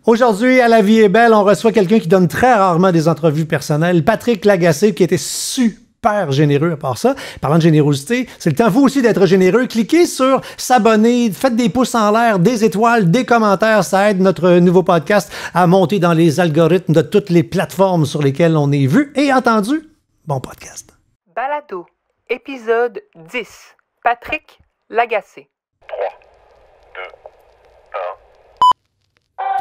Aujourd'hui, à La Vie est belle, on reçoit quelqu'un qui donne très rarement des entrevues personnelles, Patrick Lagacé, qui était super généreux à part ça. Parlant de générosité, c'est le temps vous aussi d'être généreux. Cliquez sur s'abonner, faites des pouces en l'air, des étoiles, des commentaires. Ça aide notre nouveau podcast à monter dans les algorithmes de toutes les plateformes sur lesquelles on est vu et entendu. Bon podcast. Balado, épisode 10. Patrick Lagacé. 3, 2, 1.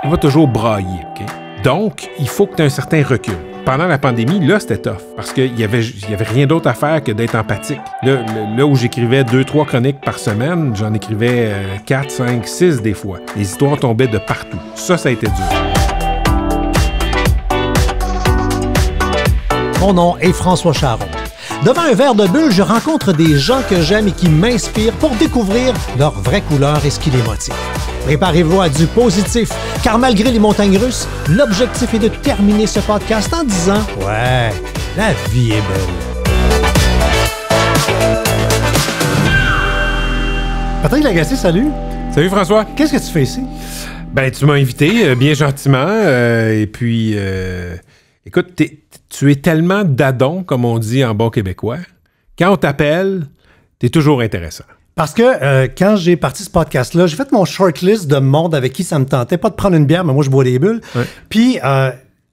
On va toujours brailler, OK? Donc, il faut que tu aies un certain recul. Pendant la pandémie, là, c'était tough, parce qu'il y avait rien d'autre à faire que d'être empathique. Là où j'écrivais 2-3 chroniques par semaine, j'en écrivais 4, 5, 6 des fois. Les histoires tombaient de partout. Ça a été dur. Mon nom est François Charon. Devant un verre de bulle, je rencontre des gens que j'aime et qui m'inspirent pour découvrir leur vraie couleur et ce qui les motive. Préparez-vous à du positif, car malgré les montagnes russes, l'objectif est de terminer ce podcast en disant « Ouais, la vie est belle ». Patrick Lagacé, salut. Salut François. Qu'est-ce que tu fais ici? Ben, tu m'as invité bien gentiment, et puis, écoute, tu es tellement dadon, comme on dit en bon québécois. Quand on t'appelle, t'es toujours intéressant. Parce que quand j'ai parti ce podcast-là, j'ai fait mon shortlist de monde avec qui ça me tentait. Pas de prendre une bière, mais moi, je bois des bulles. Ouais. Puis,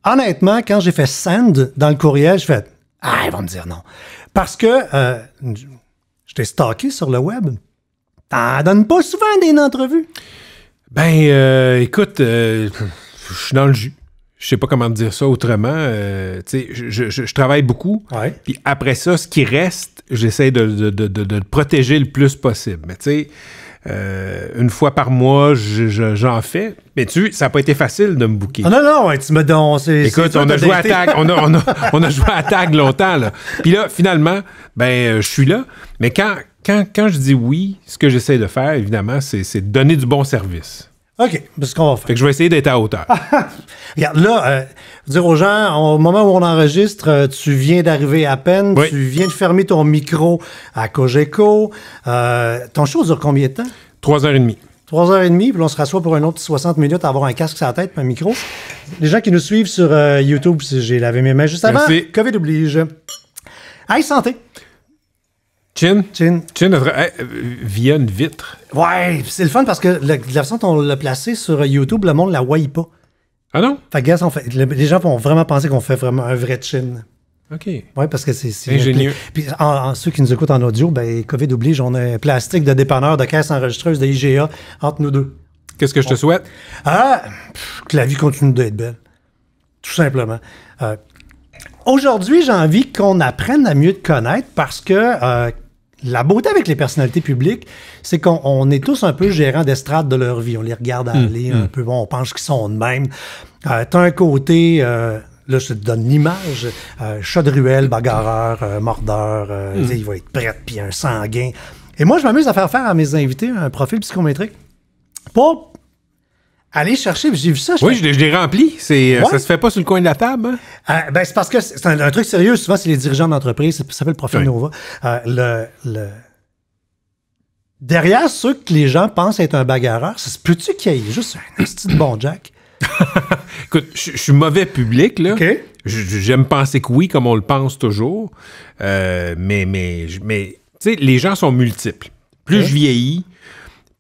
honnêtement, quand j'ai fait « send » dans le courriel, j'ai fait « Ah, ils vont me dire non. » Parce que je t'ai stalké sur le web. T'en donnes pas souvent des entrevues. Ben, écoute, je suis dans le jus. Je sais pas comment te dire ça autrement. Tu sais, je travaille beaucoup. Ouais. Puis après ça, ce qui reste, j'essaie de le protéger le plus possible. Mais tu sais, une fois par mois, j'en fais. Mais ça n'a pas été facile de me booker. Ah non, ouais, tu me donnes. Écoute, on a joué à tag. On a joué à tag longtemps, là. Puis là, finalement, ben, je suis là. Mais quand je dis oui, ce que j'essaie de faire, évidemment, c'est de donner du bon service. OK, c'est ce qu'on va faire. Fait que je vais essayer d'être à hauteur. Regarde, là, dire aux gens, au moment où on enregistre, tu viens d'arriver à peine, oui. Tu viens de fermer ton micro à Cogeco. Ton show dure combien de temps? 3h30. 3h30, puis on se rassoit pour un autre 60 minutes à avoir un casque sur la tête et un micro. Les gens qui nous suivent sur YouTube, j'ai lavé mes mains juste avant. Merci. COVID oblige. Hey, santé! Chin, via une vitre. Ouais, c'est le fun parce que la façon dont on l'a placé sur YouTube, le monde la voit pas. Ah non? Fait que, les gens vont vraiment penser qu'on fait vraiment un vrai chin. OK. Oui, parce que c'est ingénieux. Puis ceux qui nous écoutent en audio, ben COVID oblige, on a un plastique de dépanneur de caisse enregistreuse de IGA entre nous deux. Qu'est-ce que je te souhaite? Que la vie continue d'être belle. Tout simplement. Aujourd'hui, j'ai envie qu'on apprenne à mieux te connaître parce que la beauté avec les personnalités publiques, c'est qu'on est tous un peu gérants d'estrade de leur vie. On les regarde aller un peu, bon, on pense qu'ils sont de même. T'as un côté, là, je te donne l'image, chat de ruelle, bagarreur, mordeur, il va être prêt, puis un sanguin. Et moi, je m'amuse à faire à mes invités un profil psychométrique pour aller chercher, j'ai vu ça. Oui, je l'ai rempli. Ouais. Ça se fait pas sur le coin de la table. Hein? Ben, c'est parce que c'est un truc sérieux. Souvent, c'est les dirigeants d'entreprise. Ça s'appelle le profil Nova. Derrière ceux que les gens pensent être un bagarreur, ça se peut-tu qu'il y ait juste un petit de bon Jack? Écoute, je suis mauvais public, là. OK. J'aime penser que oui, comme on le pense toujours. Mais tu sais, les gens sont multiples. Plus je vieillis,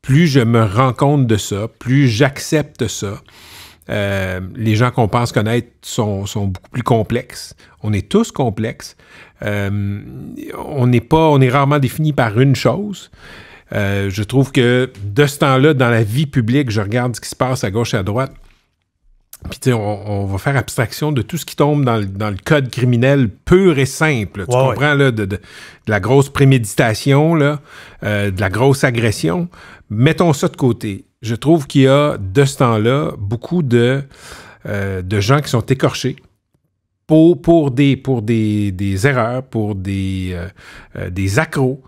plus je me rends compte de ça, plus j'accepte ça. Les gens qu'on pense connaître sont beaucoup plus complexes. On est tous complexes. On est rarement défini par une chose. Je trouve que de ce temps-là, dans la vie publique, je regarde ce qui se passe à gauche et à droite. Puis, tu sais, on va faire abstraction de tout ce qui tombe dans le code criminel pur et simple. Tu comprends, là, de la grosse préméditation, là, de la grosse agression. Mettons ça de côté. Je trouve qu'il y a, de ce temps-là, beaucoup de gens qui sont écorchés pour des erreurs, pour des accros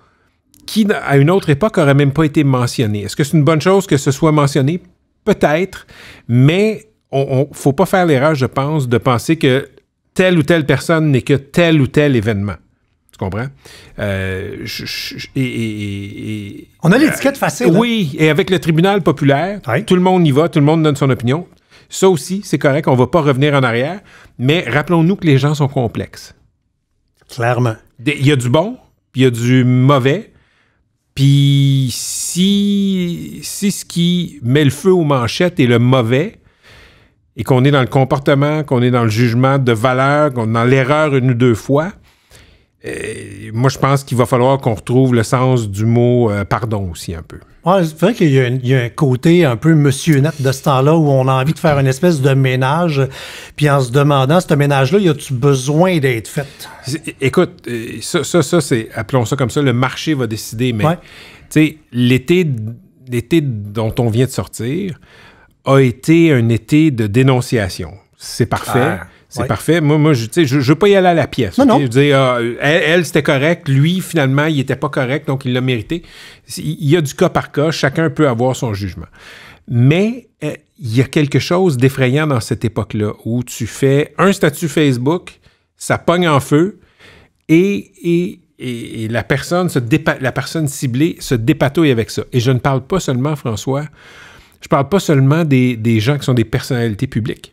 qui, à une autre époque, n'auraient même pas été mentionnés. Est-ce que c'est une bonne chose que ce soit mentionné? Peut-être, mais il ne faut pas faire l'erreur, je pense, de penser que telle ou telle personne n'est que tel ou tel événement. Tu comprends? On a l'étiquette facile. Oui, et avec le tribunal populaire, tout le monde y va, tout le monde donne son opinion. Ça aussi, c'est correct, on ne va pas revenir en arrière, mais rappelons-nous que les gens sont complexes. Clairement. Il y a du bon, puis il y a du mauvais, puis si ce qui met le feu aux manchettes est le mauvais, et qu'on est dans le comportement, qu'on est dans le jugement de valeur, qu'on est dans l'erreur une ou deux fois, moi, je pense qu'il va falloir qu'on retrouve le sens du mot pardon aussi un peu. Ouais, c'est vrai qu'il y a un côté un peu monsieur net de ce temps-là où on a envie de faire une espèce de ménage, puis en se demandant, ce ménage-là, y a-tu besoin d'être fait? Écoute, ça c'est, appelons ça comme ça, le marché va décider, mais ouais. Tu sais, l'été dont on vient de sortir a été un été de dénonciation. C'est parfait. C'est parfait. Moi, je veux pas y aller à la pièce. Non. Je veux dire, elle, c'était correct. Lui, finalement, il était pas correct, donc il l'a mérité. Il y a du cas par cas. Chacun peut avoir son jugement. Mais il y a quelque chose d'effrayant dans cette époque-là où tu fais un statut Facebook, ça pogne en feu et la personne ciblée se dépatouille avec ça. Et je ne parle pas seulement, François, je parle pas seulement des gens qui sont des personnalités publiques.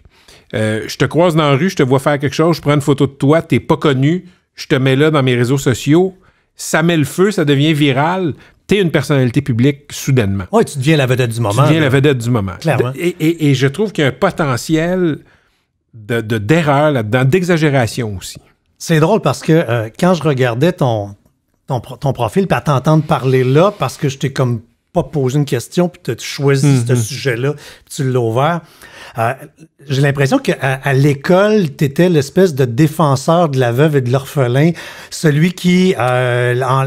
Je te croise dans la rue, je te vois faire quelque chose, je prends une photo de toi, t'es pas connu, je te mets là dans mes réseaux sociaux, ça met le feu, ça devient viral, t'es une personnalité publique soudainement. Oui, tu deviens la vedette du moment. Tu deviens la vedette du moment. Clairement. Et je trouve qu'il y a un potentiel d'erreur là-dedans, d'exagération aussi. C'est drôle parce que quand je regardais ton profil, puis à t'entendre parler là, parce que je t'ai comme pas posé une question, puis tu as choisi ce sujet-là, puis tu l'as ouvert. J'ai l'impression qu'à l'école, tu étais l'espèce de défenseur de la veuve et de l'orphelin, celui qui en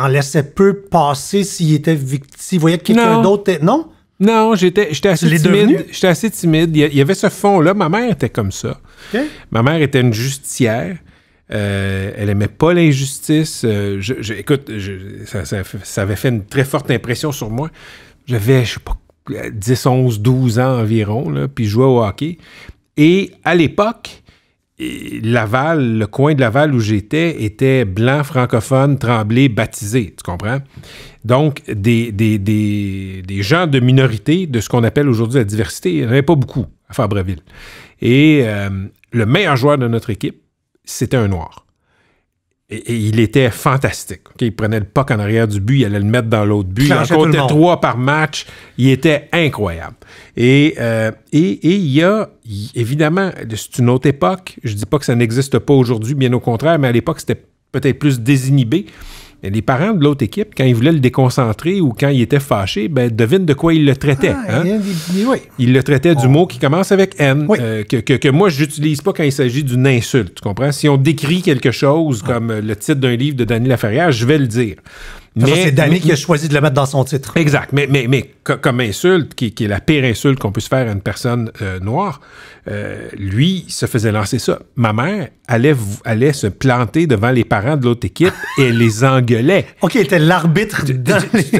laissait peu passer s'il voyait que quelqu'un d'autre... Non? Non, j'étais assez timide. J'étais assez timide. Il y avait ce fond-là. Ma mère était comme ça. Okay. Ma mère était une justicière. Elle aimait pas l'injustice. Écoute, ça avait fait une très forte impression sur moi. J'avais, je sais pas, 10, 11, 12 ans environ, là, puis je jouais au hockey. Et à l'époque, Laval, le coin de Laval où j'étais, était blanc, francophone, Tremblay, baptisé, tu comprends? Donc, des gens de minorité, de ce qu'on appelle aujourd'hui la diversité, il n'y en avait pas beaucoup à Fabreville. Et le meilleur joueur de notre équipe, c'était un noir. Et il était fantastique. Okay? Il prenait le puck en arrière du but, il allait le mettre dans l'autre but. Il en comptait 3 par match. Il était incroyable. Et il y a, évidemment, c'est une autre époque. Je ne dis pas que ça n'existe pas aujourd'hui, bien au contraire, mais à l'époque, c'était peut-être plus désinhibé. Et les parents de l'autre équipe, quand ils voulaient le déconcentrer ou quand il était fâché, ben devine de quoi ils le traitaient. Oui. Ils le traitaient du mot qui commence avec N, que moi, je n'utilise pas quand il s'agit d'une insulte. Tu comprends? Si on décrit quelque chose comme le titre d'un livre de Danny Laferrière, je vais le dire. Mais c'est Danny qui a choisi de le mettre dans son titre. Exact. Mais comme insulte, qui est la pire insulte qu'on puisse faire à une personne noire, lui, il se faisait lancer ça. Ma mère allait se planter devant les parents de l'autre équipe et elle les engueulait. OK, elle était l'arbitre.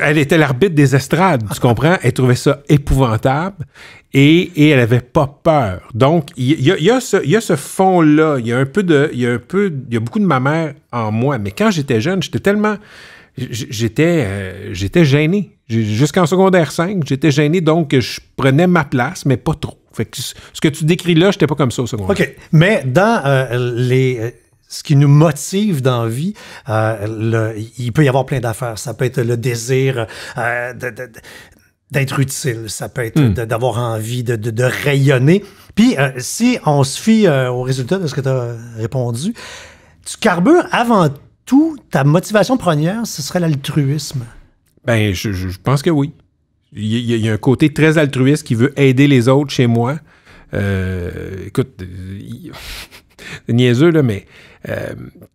Elle était l'arbitre des estrades, tu comprends? Elle trouvait ça épouvantable et elle avait pas peur. Donc, il y a ce fond-là. Il y a beaucoup de ma mère en moi. Mais quand j'étais jeune, j'étais gêné. Jusqu'en secondaire 5, j'étais gêné, donc je prenais ma place, mais pas trop. Fait que ce que tu décris là, j'étais pas comme ça au secondaire. OK. Mais dans ce qui nous motive dans la vie, il peut y avoir plein d'affaires. Ça peut être le désir d'être utile. Ça peut être d'avoir envie de rayonner. Puis, si on se fie au résultat de ce que tu as répondu, tu carbures avant tout, ta motivation première, ce serait l'altruisme. Ben, je pense que oui. Il y a un côté très altruiste qui veut aider les autres chez moi. Écoute, c'est niaiseux, là, mais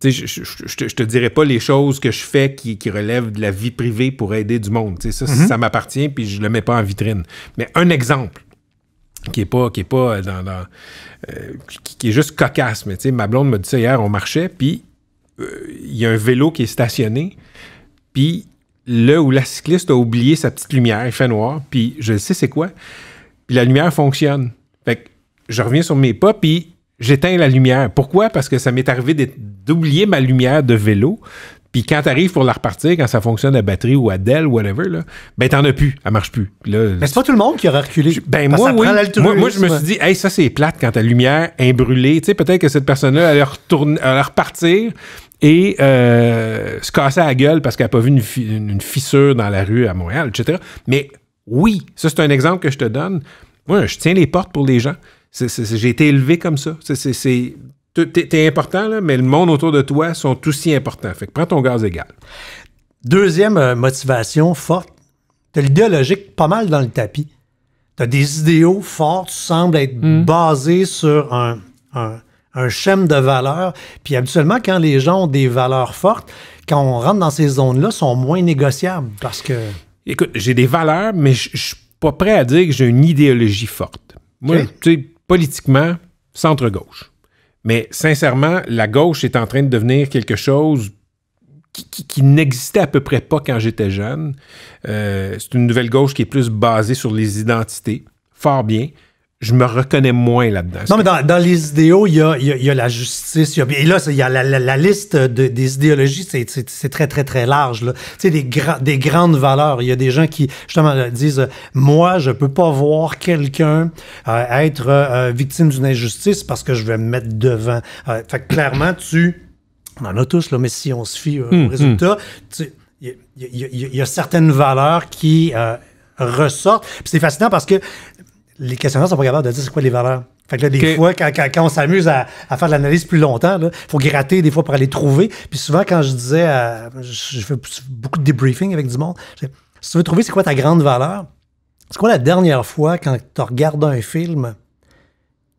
je te dirais pas les choses que je fais qui relèvent de la vie privée pour aider du monde. Ça m'appartient, puis je le mets pas en vitrine. Mais un exemple qui est juste cocasse, mais ma blonde m'a dit ça hier, on marchait, puis il y a un vélo qui est stationné, puis là où la cycliste a oublié sa petite lumière, il fait noir, puis je sais c'est quoi, puis la lumière fonctionne. Fait que je reviens sur mes pas, puis j'éteins la lumière. Pourquoi? Parce que ça m'est arrivé d'oublier ma lumière de vélo, Puis quand t'arrives pour la repartir, quand ça fonctionne à batterie ou à Dell, whatever, là, ben t'en as plus, elle marche plus. Puis là, Mais c'est pas tout le monde qui aurait reculé. Moi, je me suis dit, hey, ça c'est plate quand ta lumière est brûlée. Tu sais, peut-être que cette personne-là allait repartir et se casser la gueule parce qu'elle n'a pas vu une fissure dans la rue à Montréal, etc. Mais oui, ça c'est un exemple que je te donne. Moi, je tiens les portes pour les gens. J'ai été élevé comme ça. T'es important, là, mais le monde autour de toi sont aussi importants. Fait que prends ton gaz égal. Deuxième motivation forte, t'as l'idéologique pas mal dans le tapis. T'as des idéaux forts, tu sembles être basé sur un schème de valeurs. Puis habituellement, quand les gens ont des valeurs fortes, quand on rentre dans ces zones-là, sont moins négociables parce que... Écoute, j'ai des valeurs, mais je suis pas prêt à dire que j'ai une idéologie forte. Moi, tu sais, politiquement, centre-gauche. Mais sincèrement, la gauche est en train de devenir quelque chose qui n'existait à peu près pas quand j'étais jeune. C'est une nouvelle gauche qui est plus basée sur les identités. Fort bien. Je me reconnais moins là-dedans. Non, mais dans les idéaux, il y a la justice. Et là, il y a la liste des idéologies, c'est très, très, très large. Tu sais, des grandes valeurs. Il y a des gens qui, justement, disent « Moi, je peux pas voir quelqu'un être victime d'une injustice parce que je vais me mettre devant. » Fait que clairement, on en a tous, là, mais si on se fie au résultat, il y a certaines valeurs qui ressortent. Puis c'est fascinant parce que les questionnaires sont pas capables de dire c'est quoi les valeurs. Fait que là, des fois, quand on s'amuse à faire de l'analyse plus longtemps, il faut gratter des fois pour aller trouver. Puis souvent, quand je disais, je fais beaucoup de debriefing avec du monde, si tu veux trouver c'est quoi ta grande valeur, c'est quoi la dernière fois quand tu as regardé un film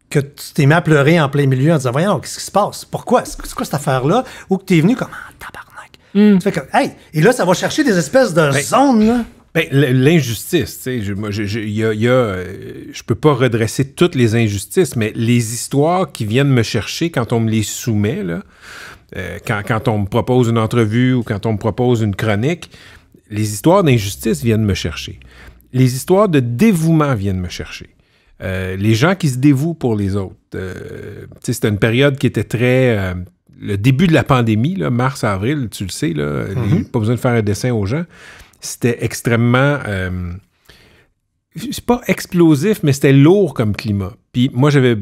que tu t'es mis à pleurer en plein milieu en disant, voyons, qu'est-ce qui se passe? Pourquoi? C'est quoi cette affaire-là? Ou que tu es venu comme, tabarnak. Tu fais comme, hey! Et là, ça va chercher des espèces de zones, là. Ben, l'injustice, tu sais, je peux pas redresser toutes les injustices, mais les histoires qui viennent me chercher quand on me les soumet, là, quand on me propose une entrevue ou quand on me propose une chronique, les histoires d'injustice viennent me chercher. Les histoires de dévouement viennent me chercher. Les gens qui se dévouent pour les autres. Tu sais, c'était une période qui était très... le début de la pandémie, là, mars-avril, tu le sais, là, pas besoin de faire un dessin aux gens. C'était extrêmement... c'est pas explosif, mais c'était lourd comme climat. Puis moi, j'avais...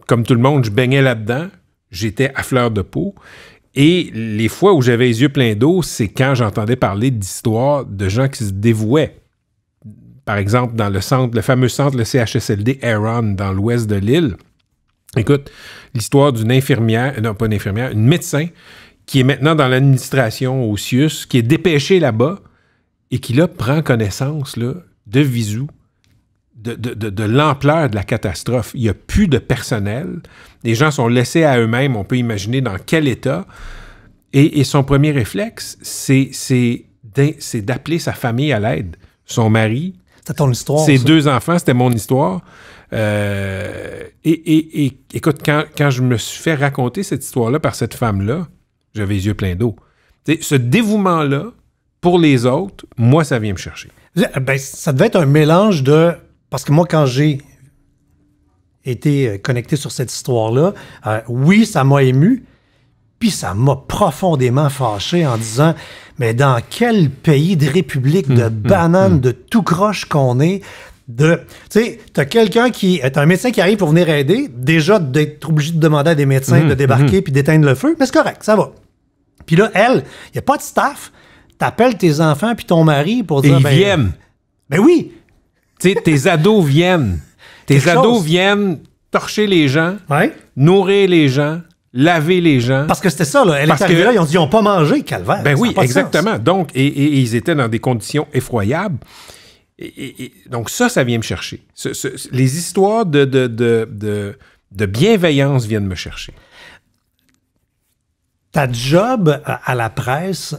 Comme tout le monde, je baignais là-dedans. J'étais à fleur de peau. Et les fois où j'avais les yeux pleins d'eau, c'est quand j'entendais parler d'histoires de gens qui se dévouaient. Par exemple, dans le fameux centre, le CHSLD Aaron, dans l'ouest de l'île. Écoute, l'histoire d'une infirmière... Non, pas une infirmière, une médecin qui est maintenant dans l'administration au CIUS, qui est dépêchée là-bas et qui, là, prend connaissance là, de visu de l'ampleur de la catastrophe. Il n'y a plus de personnel. Les gens sont laissés à eux-mêmes. On peut imaginer dans quel état. Et son premier réflexe, c'est d'appeler sa famille à l'aide. Son mari, c'est ton histoire, ses ça. 2 enfants, c'était mon histoire. Et écoute, quand je me suis fait raconter cette histoire-là par cette femme-là, j'avais les yeux pleins d'eau. T'sais, ce dévouement-là, pour les autres, moi, ça vient me chercher. Ben, ça devait être un mélange de... Parce que moi, quand j'ai été connecté sur cette histoire-là, oui, ça m'a ému, puis ça m'a profondément fâché en disant, mais dans quel pays de république de bananes, de tout croche qu'on est, tu sais, t'as quelqu'un qui est un médecin qui arrive pour venir aider, déjà d'être obligé de demander à des médecins de débarquer puis d'éteindre le feu, mais c'est correct, ça va. Puis là, elle, il n'y a pas de staff, t'appelles tes enfants puis ton mari pour dire... Et ils viennent. Ben oui! Tu sais, tes ados viennent. Tes ados viennent torcher les gens, nourrir les gens, laver les gens. Parce que c'était ça, là. Elle est arrivée là, ils ont dit, ils n'ont pas mangé, calvaire. Ben oui, exactement. Donc, et ils étaient dans des conditions effroyables. Et donc, ça vient me chercher. Les histoires de bienveillance viennent me chercher. Ta job à la presse,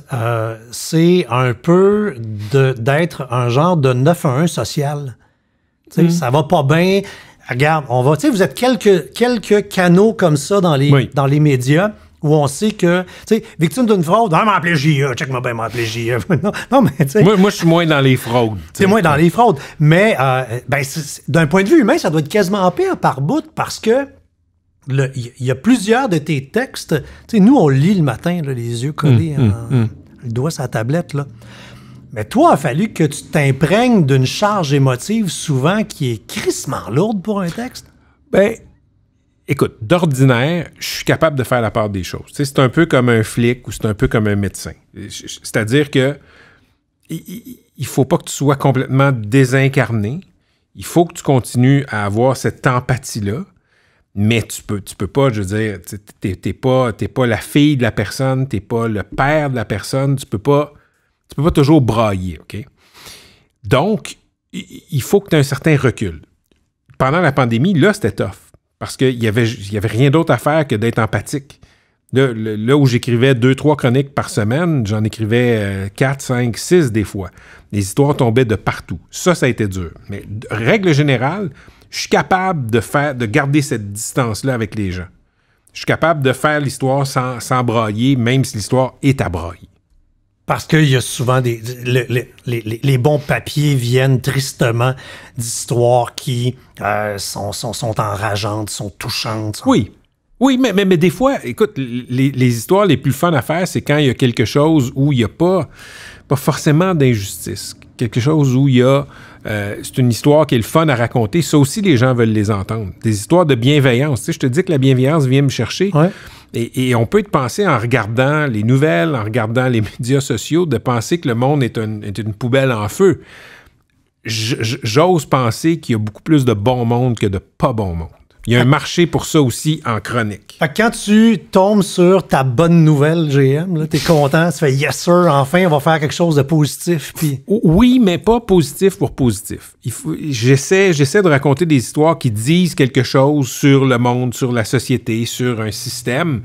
c'est un peu d'être un genre de 9-1 social. Ça va pas bien. Regarde, vous êtes quelques canaux comme ça dans les médias où on sait que, victime d'une fraude, m'a appelé JE, check-moi bien, m'a appelé JE. non, mais tu sais. Moi, je suis moins dans les fraudes. C'est moins dans les fraudes. Mais, d'un point de vue humain, ça doit être quasiment pire par bout parce que il y a plusieurs de tes textes. Tu sais, nous, on lit le matin, là, les yeux collés, le doigt sur la tablette, là. Mais toi, il a fallu que tu t'imprègnes d'une charge émotive souvent qui est crissement lourde pour un texte. Ben, écoute, d'ordinaire, je suis capable de faire la part des choses. Tu sais, c'est un peu comme un flic ou c'est un peu comme un médecin. C'est-à-dire que il faut pas que tu sois complètement désincarné. Il faut que tu continues à avoir cette empathie-là. Mais tu peux pas, je veux dire, t'es pas la fille de la personne, t'es pas le père de la personne, tu peux pas toujours brailler, OK? Donc, il faut que tu aies un certain recul. Pendant la pandémie, là, c'était tough, parce qu'il y avait rien d'autre à faire que d'être empathique. Là où j'écrivais 2-3 chroniques par semaine, j'en écrivais 4, 5, 6 des fois. Les histoires tombaient de partout. Ça a été dur. Mais règle générale, je suis capable de garder cette distance-là avec les gens. Je suis capable de faire l'histoire sans brailler, même si l'histoire est à brailler. Parce qu'il y a souvent les bons papiers viennent tristement d'histoires qui sont enrageantes, sont touchantes. Oui, mais des fois, écoute, les histoires les plus fun à faire, c'est quand il y a quelque chose où il n'y a pas forcément d'injustice. Quelque chose où il y a... c'est une histoire qui est le fun à raconter. Ça aussi, les gens veulent les entendre. Des histoires de bienveillance. Tu sais, je te dis que la bienveillance vient me chercher. Ouais. Et on peut te penser, en regardant les nouvelles, en regardant les médias sociaux, de penser que le monde est une poubelle en feu. J'ose penser qu'il y a beaucoup plus de bon monde que de pas bon monde. Il y a un marché pour ça aussi en chronique. Fait que quand tu tombes sur ta bonne nouvelle, GM, t'es content, tu fais « Yes, sir, enfin, on va faire quelque chose de positif. » Puis... Oui, mais pas positif pour positif. J'essaie de raconter des histoires qui disent quelque chose sur le monde, sur la société, sur un système.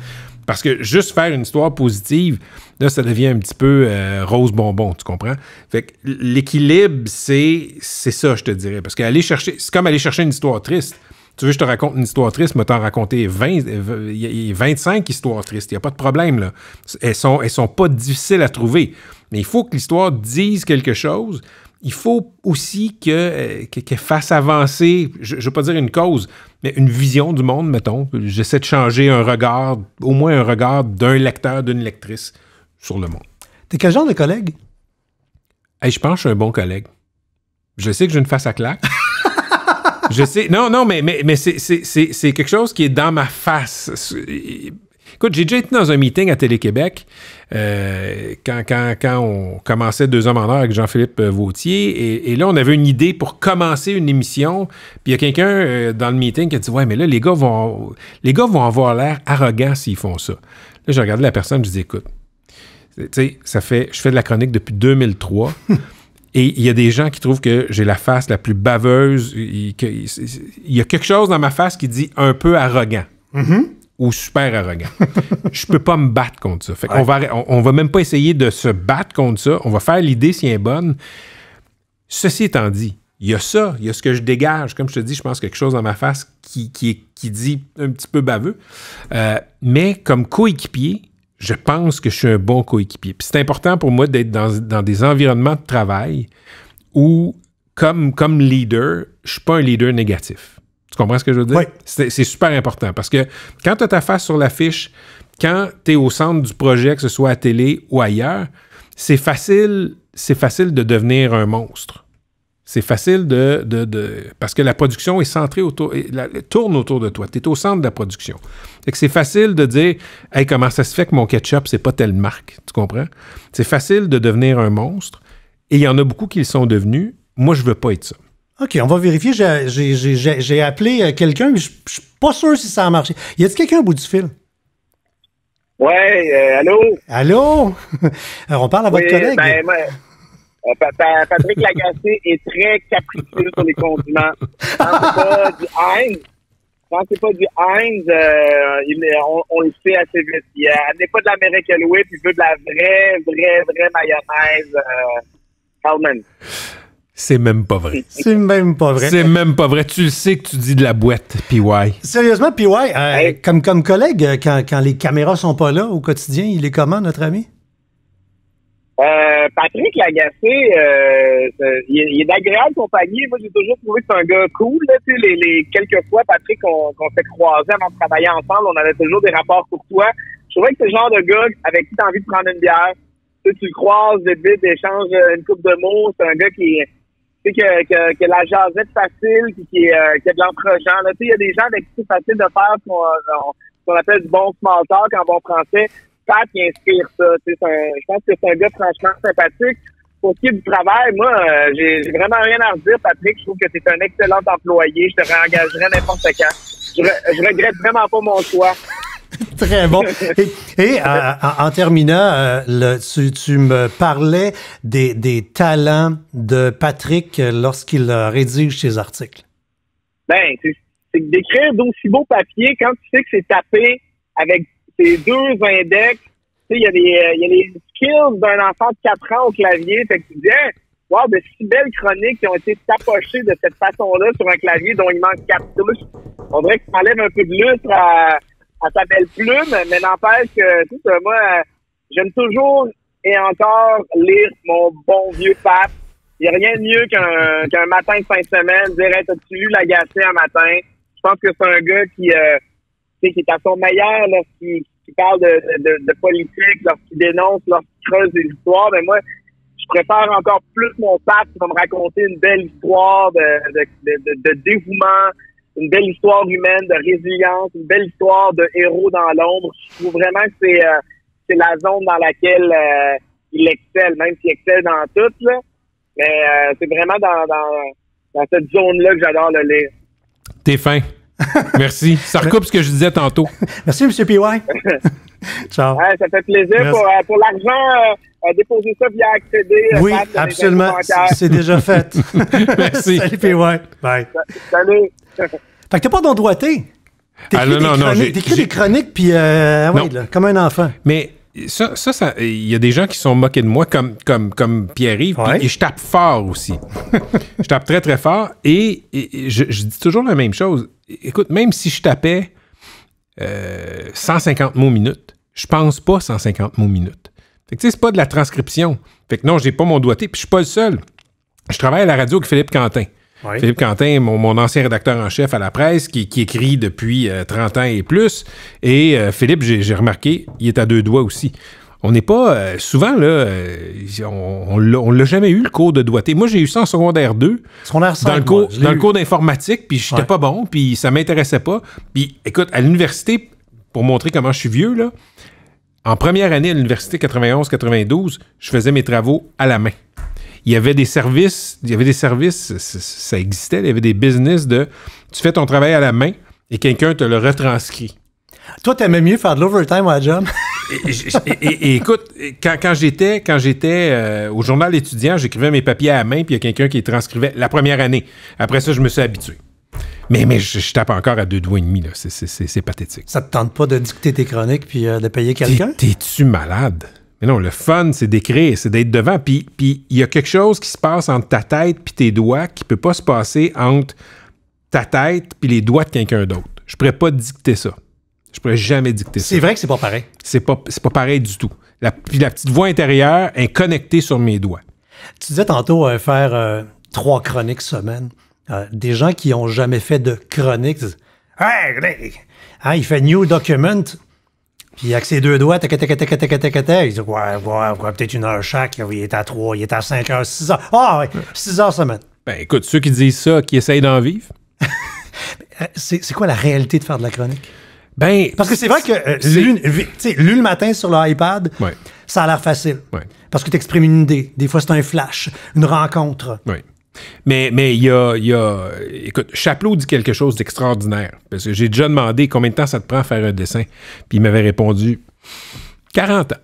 Parce que juste faire une histoire positive, là, ça devient un petit peu rose bonbon, tu comprends? Fait que l'équilibre, c'est ça, je te dirais. Parce que c'est comme aller chercher une histoire triste. Tu veux que je te raconte une histoire triste, mais t'en raconter 25 histoires tristes. Il n'y a pas de problème, là. Elles sont pas difficiles à trouver. Mais il faut que l'histoire dise quelque chose. Il faut aussi qu'elle fasse avancer, je ne veux pas dire une cause, mais une vision du monde, mettons. J'essaie de changer un regard, au moins un regard d'un lecteur, d'une lectrice sur le monde. T'es quel genre de collègue? Hey, je pense que je suis un bon collègue. Je sais que j'ai une face à claque. Je sais. Non, mais c'est quelque chose qui est dans ma face. Écoute, j'ai déjà été dans un meeting à Télé-Québec quand on commençait 2 hommes en or avec Jean-Philippe Vautier. Et là, on avait une idée pour commencer une émission. Puis il y a quelqu'un dans le meeting qui a dit « Ouais, mais là, les gars vont avoir l'air arrogants s'ils font ça. » Là, j'ai regardé la personne, je dis « Écoute, tu sais, je fais de la chronique depuis 2003. » Et il y a des gens qui trouvent que j'ai la face la plus baveuse. Il y a quelque chose dans ma face qui dit un peu arrogant. Ou super arrogant. Je peux pas me battre contre ça. Fait qu'on on va même pas essayer de se battre contre ça. On va faire l'idée si elle est bonne. Ceci étant dit, il y a ça, il y a ce que je dégage. Comme je te dis, je pense quelque chose dans ma face qui dit un petit peu baveux. Mais comme coéquipier, je pense que je suis un bon coéquipier. Puis c'est important pour moi d'être dans des environnements de travail où, comme leader, je suis pas un leader négatif. Tu comprends ce que je veux dire? Oui. C'est super important parce que quand tu as ta face sur l'affiche, quand tu es au centre du projet, que ce soit à télé ou ailleurs, c'est facile de devenir un monstre. C'est facile parce que la production est centrée tourne autour de toi. Tu es au centre de la production. Fait que c'est facile de dire « Hey, comment ça se fait que mon ketchup, c'est pas telle marque? » Tu comprends? C'est facile de devenir un monstre. Et il y en a beaucoup qui le sont devenus. Moi, je veux pas être ça. OK, on va vérifier. J'ai appelé quelqu'un, mais je suis pas sûr si ça a marché. Y a-t-il quelqu'un au bout du fil? Ouais, allô? Allô? Alors, on parle à votre collègue. Patrick Lagacé est très capricieux sur les condiments. Quand c'est pas du Heinz, on le sait assez vite. Il n'est pas de l'Amérique Louis, puis il veut de la vraie mayonnaise Hellman. C'est même pas vrai. C'est même pas vrai. C'est même pas vrai. Tu le sais que tu dis de la boîte, PY. Sérieusement, PY, comme collègue, quand les caméras sont pas là au quotidien, il est comment, notre ami? Patrick Lagacé, il est d'agréable compagnie. Moi, j'ai toujours trouvé que c'est un gars cool. Là, tu sais, les quelques fois, Patrick, qu'on s'est croisés avant de travailler ensemble, on avait toujours des rapports courtois. Je trouvais que c'est le genre de gars avec qui tu as envie de prendre une bière. Tu le croises, vite, échange une couple de mots. C'est un gars qui a la jasette facile puis qui a de l'entre-gens. Tu sais, il y a des gens avec qui c'est facile de faire ce qu'on appelle du bon small talk en bon français. Pat qui inspire ça. Je pense que c'est un gars franchement sympathique. Pour ce qui est du travail, moi, j'ai vraiment rien à redire, Patrick. Je trouve que c'est un excellent employé. Je te réengagerais n'importe quand. Je regrette vraiment pas mon choix. Très bon. Et en terminant, tu me parlais des talents de Patrick lorsqu'il rédige ses articles. Ben, c'est d'écrire d'aussi beaux papiers quand tu sais que c'est tapé avec ces deux index. Tu sais, il y a les skills d'un enfant de 4 ans au clavier. Fait que tu dis, wow, de si belles chroniques qui ont été tapochées de cette façon-là sur un clavier dont il manque 4 touches. On dirait que tu enlèves un peu de lustre à ta belle plume, mais n'empêche que, moi, j'aime toujours et encore lire mon bon vieux Pat. Il n'y a rien de mieux qu'un matin de fin de semaine, dire, hey, t'as-tu lu Lagacé un matin? Je pense que c'est un gars qui est à son meilleur lorsqu'il parle de politique, lorsqu'il dénonce, lorsqu'il creuse des histoires. Mais moi, je préfère encore plus mon Pat qui va me raconter une belle histoire de dévouement, une belle histoire humaine, de résilience, une belle histoire de héros dans l'ombre. Je trouve vraiment que c'est la zone dans laquelle il excelle, même s'il excelle dans tout, là. Mais c'est vraiment dans cette zone-là que j'adore le lire. T'es fin. Merci. Ça recoupe ce que je disais tantôt. Merci, M. PY. Ciao. Ouais, ça fait plaisir. Pour l'argent, déposer ça via accéder. Oui, absolument. C'est déjà fait. Merci. Salut, PY. Bye. Salut. Fait que t'as pas d'endroité. T'écris des chroniques, puis là, comme un enfant. Mais ça, il y a des gens qui sont moqués de moi, comme Pierre-Yves, ouais. Et je tape fort aussi. Je tape très, très fort, et je dis toujours la même chose. Écoute, même si je tapais 150 mots minute, je pense pas 150 mots minute. Fait que tu sais, c'est pas de la transcription. Fait que non, j'ai pas mon doigté, puis je suis pas le seul. Je travaille à la radio avec Philippe Quentin. Oui. Philippe Quentin, mon ancien rédacteur en chef à la presse, qui écrit depuis 30 ans et plus. Et Philippe, j'ai remarqué, il est à 2 doigts aussi. On n'est pas... souvent, là, on l'a jamais eu, le cours de doigté. Moi, j'ai eu ça en secondaire 2. Secondaire 5, dans le cours d'informatique, puis j'étais pas bon, puis ça m'intéressait pas. Puis, écoute, à l'université, pour montrer comment je suis vieux, là, en première année à l'université 91-92, je faisais mes travaux à la main. Il y avait des services, ça existait, il y avait des business tu fais ton travail à la main et quelqu'un te le retranscrit. Toi, t'aimais mieux faire de l'overtime à la job? et écoute, quand j'étais au journal étudiant, j'écrivais mes papiers à la main, puis il y a quelqu'un qui les transcrivait la première année. Après ça, je me suis habitué. Mais je tape encore à 2 doigts et demi, là. C'est pathétique. Ça te tente pas de dicter tes chroniques puis de payer quelqu'un? T'es-tu malade? Mais non, le fun, c'est d'écrire, c'est d'être devant. Puis il y a quelque chose qui se passe entre ta tête puis tes doigts qui peut pas se passer entre ta tête puis les doigts de quelqu'un d'autre. Je pourrais pas dicter ça. Je pourrais jamais dicter ça. C'est vrai que c'est pas pareil. C'est pas pareil du tout. Puis la petite voix intérieure est connectée sur mes doigts. Tu disais tantôt faire 3 chroniques semaine. Des gens qui ont jamais fait de chronique disent « Hey, il fait New Document ». Puis avec ses 2 doigts, il dit ouais, peut-être 1 heure chaque. Il est à 3, il est à 5 heures, 6 heures. Ah oui, 6 heures semaine. Ben écoute, ceux qui disent ça, qui essayent d'en vivre. C'est quoi la réalité de faire de la chronique? Ben, parce que c'est vrai que lu le matin sur l'iPad, ouais. Ça a l'air facile. Ouais. Parce que tu exprimes une idée. Des fois, c'est un flash, une rencontre. Oui. Mais il y a... Écoute, Chapelot dit quelque chose d'extraordinaire. Parce que j'ai déjà demandé combien de temps ça te prend à faire un dessin. Puis il m'avait répondu 40 ans.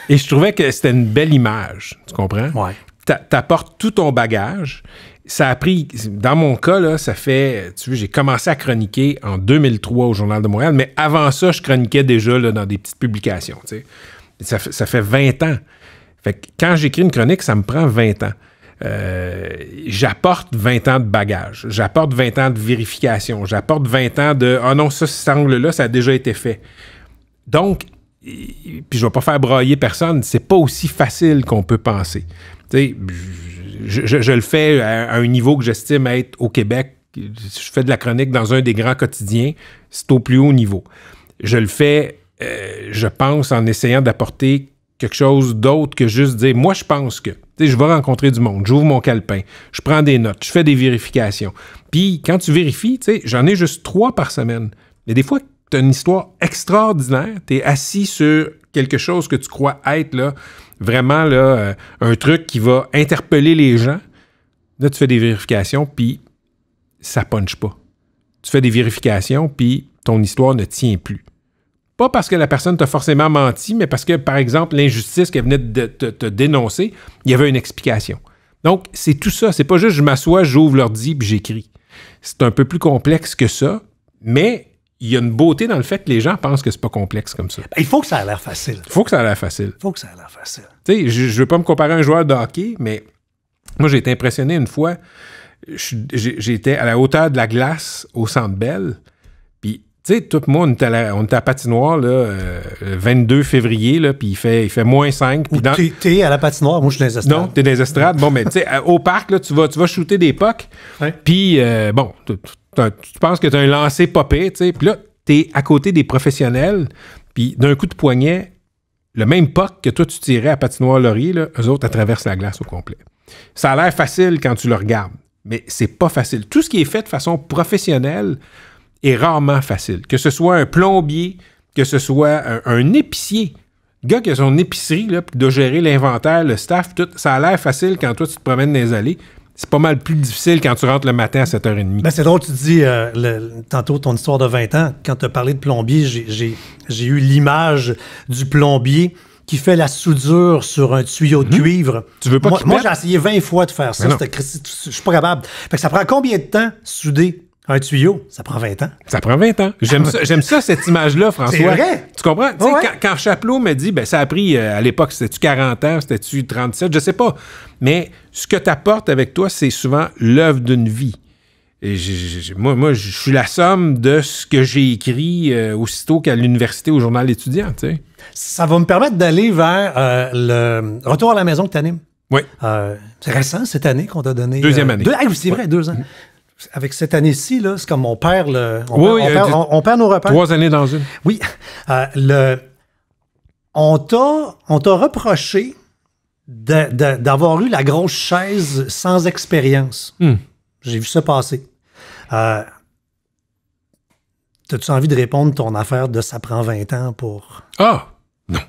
Et je trouvais que c'était une belle image. Tu comprends? Ouais. T'apportes tout ton bagage. Ça a pris... Dans mon cas, là, ça fait... Tu vois, j'ai commencé à chroniquer en 2003 au Journal de Montréal. Mais avant ça, je chroniquais déjà là, dans des petites publications. Tu sais. Ça fait 20 ans. Fait que quand j'écris une chronique, ça me prend 20 ans. J'apporte 20 ans de bagage, j'apporte 20 ans de vérification, j'apporte 20 ans de « Ah non, ça, cet angle-là, ça a déjà été fait ». Donc, puis je vais pas faire brailler personne, c'est pas aussi facile qu'on peut penser. Tu sais, je le fais à un niveau que j'estime être au Québec. Je fais de la chronique dans un des grands quotidiens, c'est au plus haut niveau. Je le fais, je pense, en essayant d'apporter quelque chose d'autre que juste dire, moi, je pense que, tu sais, je vais rencontrer du monde, j'ouvre mon calepin, je prends des notes, je fais des vérifications. Puis, quand tu vérifies, tu sais, j'en ai juste 3 par semaine. Mais des fois, tu as une histoire extraordinaire, tu es assis sur quelque chose que tu crois être, là, vraiment, là, un truc qui va interpeller les gens. Là, tu fais des vérifications, puis ça punche pas. Tu fais des vérifications, puis ton histoire ne tient plus. Pas parce que la personne t'a forcément menti, mais parce que, par exemple, l'injustice qu'elle venait de te dénoncer, il y avait une explication. Donc, c'est tout ça. C'est pas juste je m'assois, j'ouvre l'ordi puis j'écris. C'est un peu plus complexe que ça, mais il y a une beauté dans le fait que les gens pensent que c'est pas complexe comme ça. Il faut que ça ait l'air facile. Il faut que ça ait l'air facile. Il faut que ça ait l'air facile. Tu sais, je veux pas me comparer à un joueur de hockey, mais moi, j'ai été impressionné une fois. J'étais à la hauteur de la glace au Centre Bell. Puis, tu sais, tout le monde, on était à la patinoire, là, 22 février, là, puis il fait -5. Ou t'es à la patinoire, moi, je suis dans les estrades. Non, t'es dans les estrades. Bon, mais tu sais, au parc, là, tu vas shooter des pucks. Ouais. Puis, bon, tu penses que t'as un lancer popé, tu sais. Puis là, t'es à côté des professionnels. Puis, d'un coup de poignet, le même puck que toi, tu tirais à patinoire Laurier, là, eux autres, elles traversent la glace au complet. Ça a l'air facile quand tu le regardes, mais c'est pas facile. Tout ce qui est fait de façon professionnelle est rarement facile. Que ce soit un plombier, que ce soit un épicier. Le gars qui a son épicerie, là, puis doit gérer l'inventaire, le staff, tout, ça a l'air facile quand toi, tu te promènes dans les allées. C'est pas mal plus difficile quand tu rentres le matin à 7h30. Ben c'est drôle, tu dis tantôt ton histoire de 20 ans. Quand tu as parlé de plombier, j'ai eu l'image du plombier qui fait la soudure sur un tuyau de cuivre. Tu veux pas Moi, j'ai essayé 20 fois de faire ça. Je suis pas capable. Fait que ça prend combien de temps souder un tuyau? Ça prend 20 ans. Ça prend 20 ans. J'aime ça, cette image-là, François. C'est vrai. Tu comprends? Ouais. Quand Chapelot me dit, ben, ça a pris, à l'époque, c'était-tu 40 ans, c'était-tu 37, je sais pas. Mais ce que tu apportes avec toi, c'est souvent l'œuvre d'une vie. Et moi, je suis la somme de ce que j'ai écrit aussitôt qu'à l'université, au journal étudiant, tu sais. Ça va me permettre d'aller vers le retour à la maison que tu animes. Oui. C'est récent, cette année qu'on t'a donné. Deuxième année. C'est vrai, 2 ans. Avec cette année-ci, là, c'est comme on perd on perd nos repères. 3 années dans une. Oui. On t'a reproché d'avoir eu la grosse chaise sans expérience. J'ai vu ça passer. T'as-tu envie de répondre ton affaire de ça prend 20 ans pour... Ah! Non.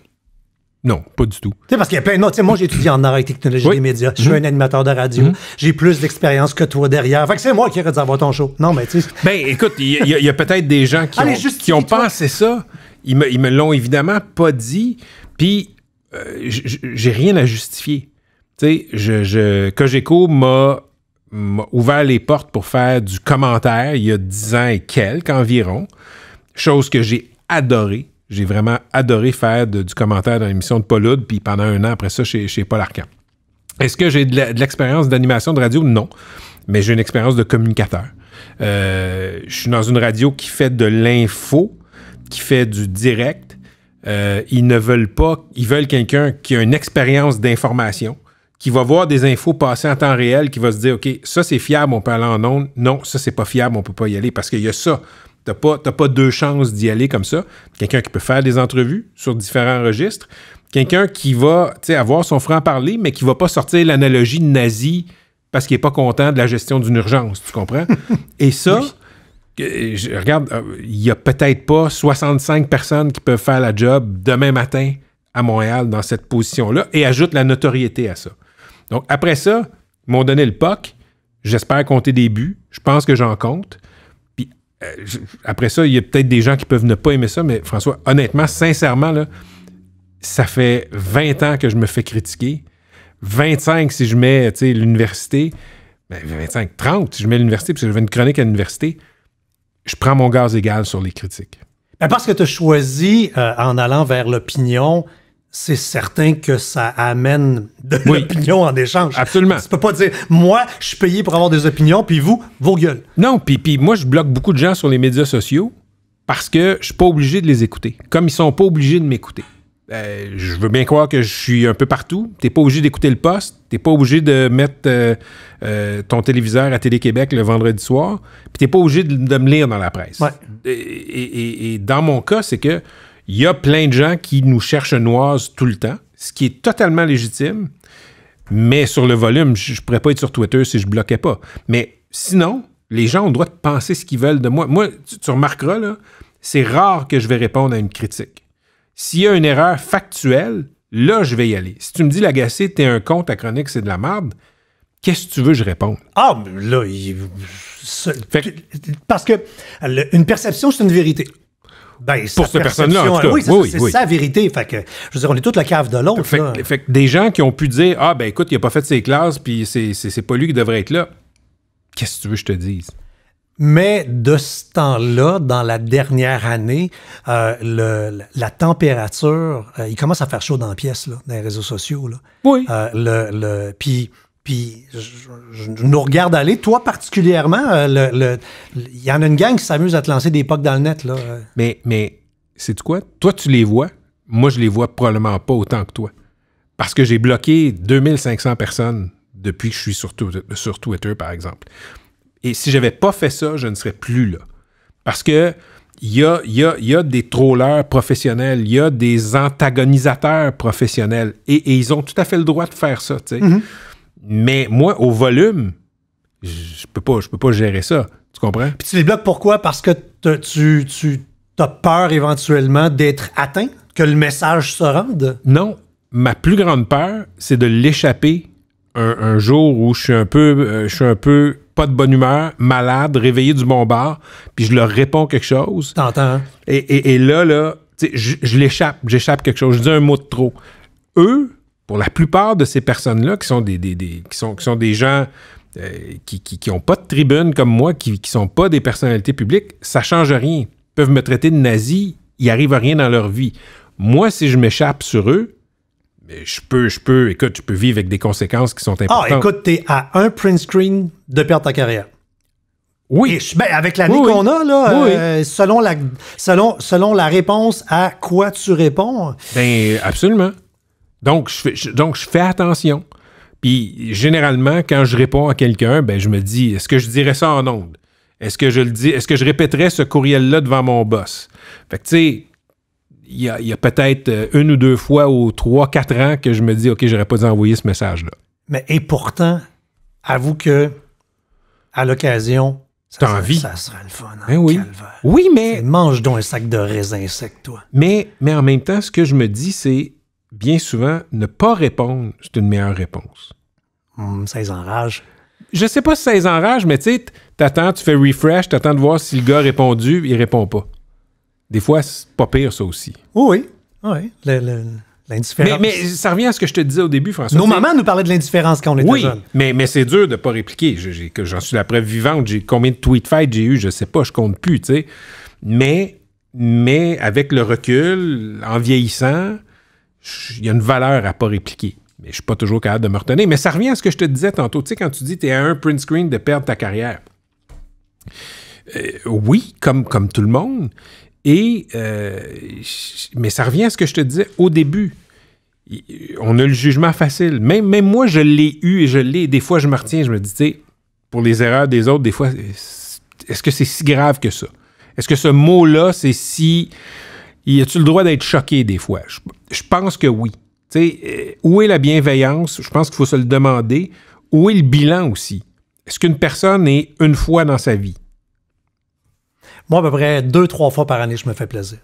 Non, pas du tout. Tu sais, parce qu'il y a plein de... Moi, j'ai étudié en arts et technologie des médias. Je suis un animateur de radio. J'ai plus d'expérience que toi derrière. Fait que c'est moi qui aurais dû avoir ton show. Non, mais tu sais... Ben, écoute, il y a peut-être des gens qui ont pensé ça. Ils me l'ont évidemment pas dit. Puis, j'ai rien à justifier. Tu sais, Cogeco m'a ouvert les portes pour faire du commentaire il y a 10 ans et quelques environ. Chose que j'ai adorée. J'ai vraiment adoré faire du commentaire dans l'émission de Paul Oud, puis pendant 1 an après ça, chez Paul Arcand. Est-ce que j'ai de l'expérience d'animation de radio? Non. Mais j'ai une expérience de communicateur. Je suis dans une radio qui fait de l'info, qui fait du direct. Ils ne veulent pas... Ils veulent quelqu'un qui a une expérience d'information, qui va voir des infos passer en temps réel, qui va se dire, OK, ça, c'est fiable, on peut aller en ondes. Non, ça, c'est pas fiable, on peut pas y aller, parce qu'il y a ça. T'as pas 2 chances d'y aller comme ça. Quelqu'un qui peut faire des entrevues sur différents registres. Quelqu'un qui va avoir son franc-parler, mais qui va pas sortir l'analogie nazie parce qu'il est pas content de la gestion d'une urgence. Tu comprends? Et ça, regarde, il y a peut-être pas 65 personnes qui peuvent faire la job demain matin à Montréal dans cette position-là et ajoute la notoriété à ça. Donc, après ça, ils m'ont donné le POC. J'espère compter des buts. Je pense que j'en compte. Après ça, il y a peut-être des gens qui peuvent ne pas aimer ça, mais François, honnêtement, sincèrement, là, ça fait 20 ans que je me fais critiquer. 25 si je mets l'université. Ben, 25, 30 si je mets l'université, parce que j'avais une chronique à l'université. Je prends mon gaz égal sur les critiques. Ben parce que tu as choisi, en allant vers l'opinion, c'est certain que ça amène de l'opinion en échange. Absolument. Tu peux pas dire, moi, je suis payé pour avoir des opinions, puis vous, vos gueules. Non, puis moi, je bloque beaucoup de gens sur les médias sociaux parce que je suis pas obligé de les écouter. Comme ils sont pas obligés de m'écouter. Je veux bien croire que je suis un peu partout. T'es pas obligé d'écouter le poste. T'es pas obligé de mettre ton téléviseur à Télé-Québec le vendredi soir. Puis t'es pas obligé de me lire dans la presse. Ouais. Et dans mon cas, c'est que il y a plein de gens qui nous cherchent noises tout le temps, ce qui est totalement légitime. Mais sur le volume, je pourrais pas être sur Twitter si je bloquais pas. Mais sinon, les gens ont le droit de penser ce qu'ils veulent de moi. Moi, tu remarqueras, là, c'est rare que je vais répondre à une critique. S'il y a une erreur factuelle, là, je vais y aller. Si tu me dis, Lagacé, t'es un con, ta chronique, c'est de la merde, qu'est-ce que tu veux que je réponde? Ah, mais là, parce que une perception, c'est une vérité. Ben, pour cette personne-là, en tout cas. Oui, c'est sa vérité. Fait que, je veux dire, on est toute la cave de l'autre. Fait que des gens qui ont pu dire, ah, ben écoute, il n'a pas fait ses classes, puis c'est pas lui qui devrait être là. Qu'est-ce que tu veux que je te dise? Mais de ce temps-là, dans la dernière année, la température, il commence à faire chaud dans la pièce, là, dans les réseaux sociaux. Là. Oui. Puis je nous regarde aller. Toi, particulièrement, il y en a une gang qui s'amuse à te lancer des pocs dans le net. Là. Mais sais-tu quoi? Toi, tu les vois. Moi, je les vois probablement pas autant que toi. Parce que j'ai bloqué 2500 personnes depuis que je suis sur Twitter, par exemple. Et si j'avais pas fait ça, je ne serais plus là. Parce que il y a des trollers professionnels, il y a des antagonisateurs professionnels. Et ils ont tout à fait le droit de faire ça, tu sais. Mm-hmm. Mais moi, au volume, je peux pas gérer ça. Tu comprends? Puis tu les bloques pourquoi? Parce que tu as peur éventuellement d'être atteint? Que le message se rende? Non. Ma plus grande peur, c'est de l'échapper un jour où je suis un peu pas de bonne humeur, malade, réveillé du bon bar, puis je leur réponds quelque chose. T'entends, hein? Et là, j'échappe quelque chose. Je dis un mot de trop. Eux, pour la plupart de ces personnes-là, qui sont des gens qui n'ont pas de tribune comme moi, qui sont pas des personnalités publiques, ça change rien. Ils peuvent me traiter de nazi, il arrive à rien dans leur vie. Moi, si je m'échappe sur eux, écoute, tu peux vivre avec des conséquences qui sont importantes. Ah, écoute, t'es à un print screen de perdre ta carrière. Oui. Avec l'année qu'on a, là, selon la réponse à quoi tu réponds. Ben, absolument. Donc, je fais attention. Puis, généralement, quand je réponds à quelqu'un, ben, je me dis, est-ce que je dirais ça en ondes? Est-ce que je répéterais ce courriel-là devant mon boss? Fait que, tu sais, il y a peut-être une ou deux fois ou 3-4 ans que je me dis, OK, j'aurais pas dû envoyer ce message-là. Mais et pourtant, avoue que à l'occasion, ça serait le fun. Ben oui. Oui, mais... Mange donc un sac de raisins secs, toi. Mais en même temps, ce que je me dis, c'est bien souvent, ne pas répondre, c'est une meilleure réponse. Ça les enrage. Je sais pas si ça les enrage, mais tu sais, t'attends, tu fais refresh, t'attends de voir si le gars a répondu, il répond pas. Des fois, c'est pas pire, ça aussi. Oui. L'indifférence. Mais ça revient à ce que je te disais au début, François. Nos mamans nous parlaient de l'indifférence quand on était jeunes. Mais c'est dur de pas répliquer. J'en suis la preuve vivante. Combien de tweet fights j'ai eu, je sais pas, je compte plus, tu sais. Mais avec le recul, en vieillissant, il y a une valeur à pas répliquer. Mais je suis pas toujours capable de me retenir. Mais ça revient à ce que je te disais tantôt. Tu sais, quand tu dis que tu es à un print screen de perdre ta carrière. Oui, comme tout le monde. Mais ça revient à ce que je te disais au début. On a le jugement facile. Même moi, je l'ai eu et je l'ai. Des fois, je me retiens, je me dis, tu sais, pour les erreurs des autres, des fois, est-ce que c'est si grave que ça? Est-ce que ce mot-là, c'est si... Y a-tu le droit d'être choqué des fois? Je pense que oui. Tu sais, où est la bienveillance? Je pense qu'il faut se le demander. Où est le bilan aussi? Est-ce qu'une personne est une fois dans sa vie? Moi, à peu près 2-3 fois par année, je me fais plaisir.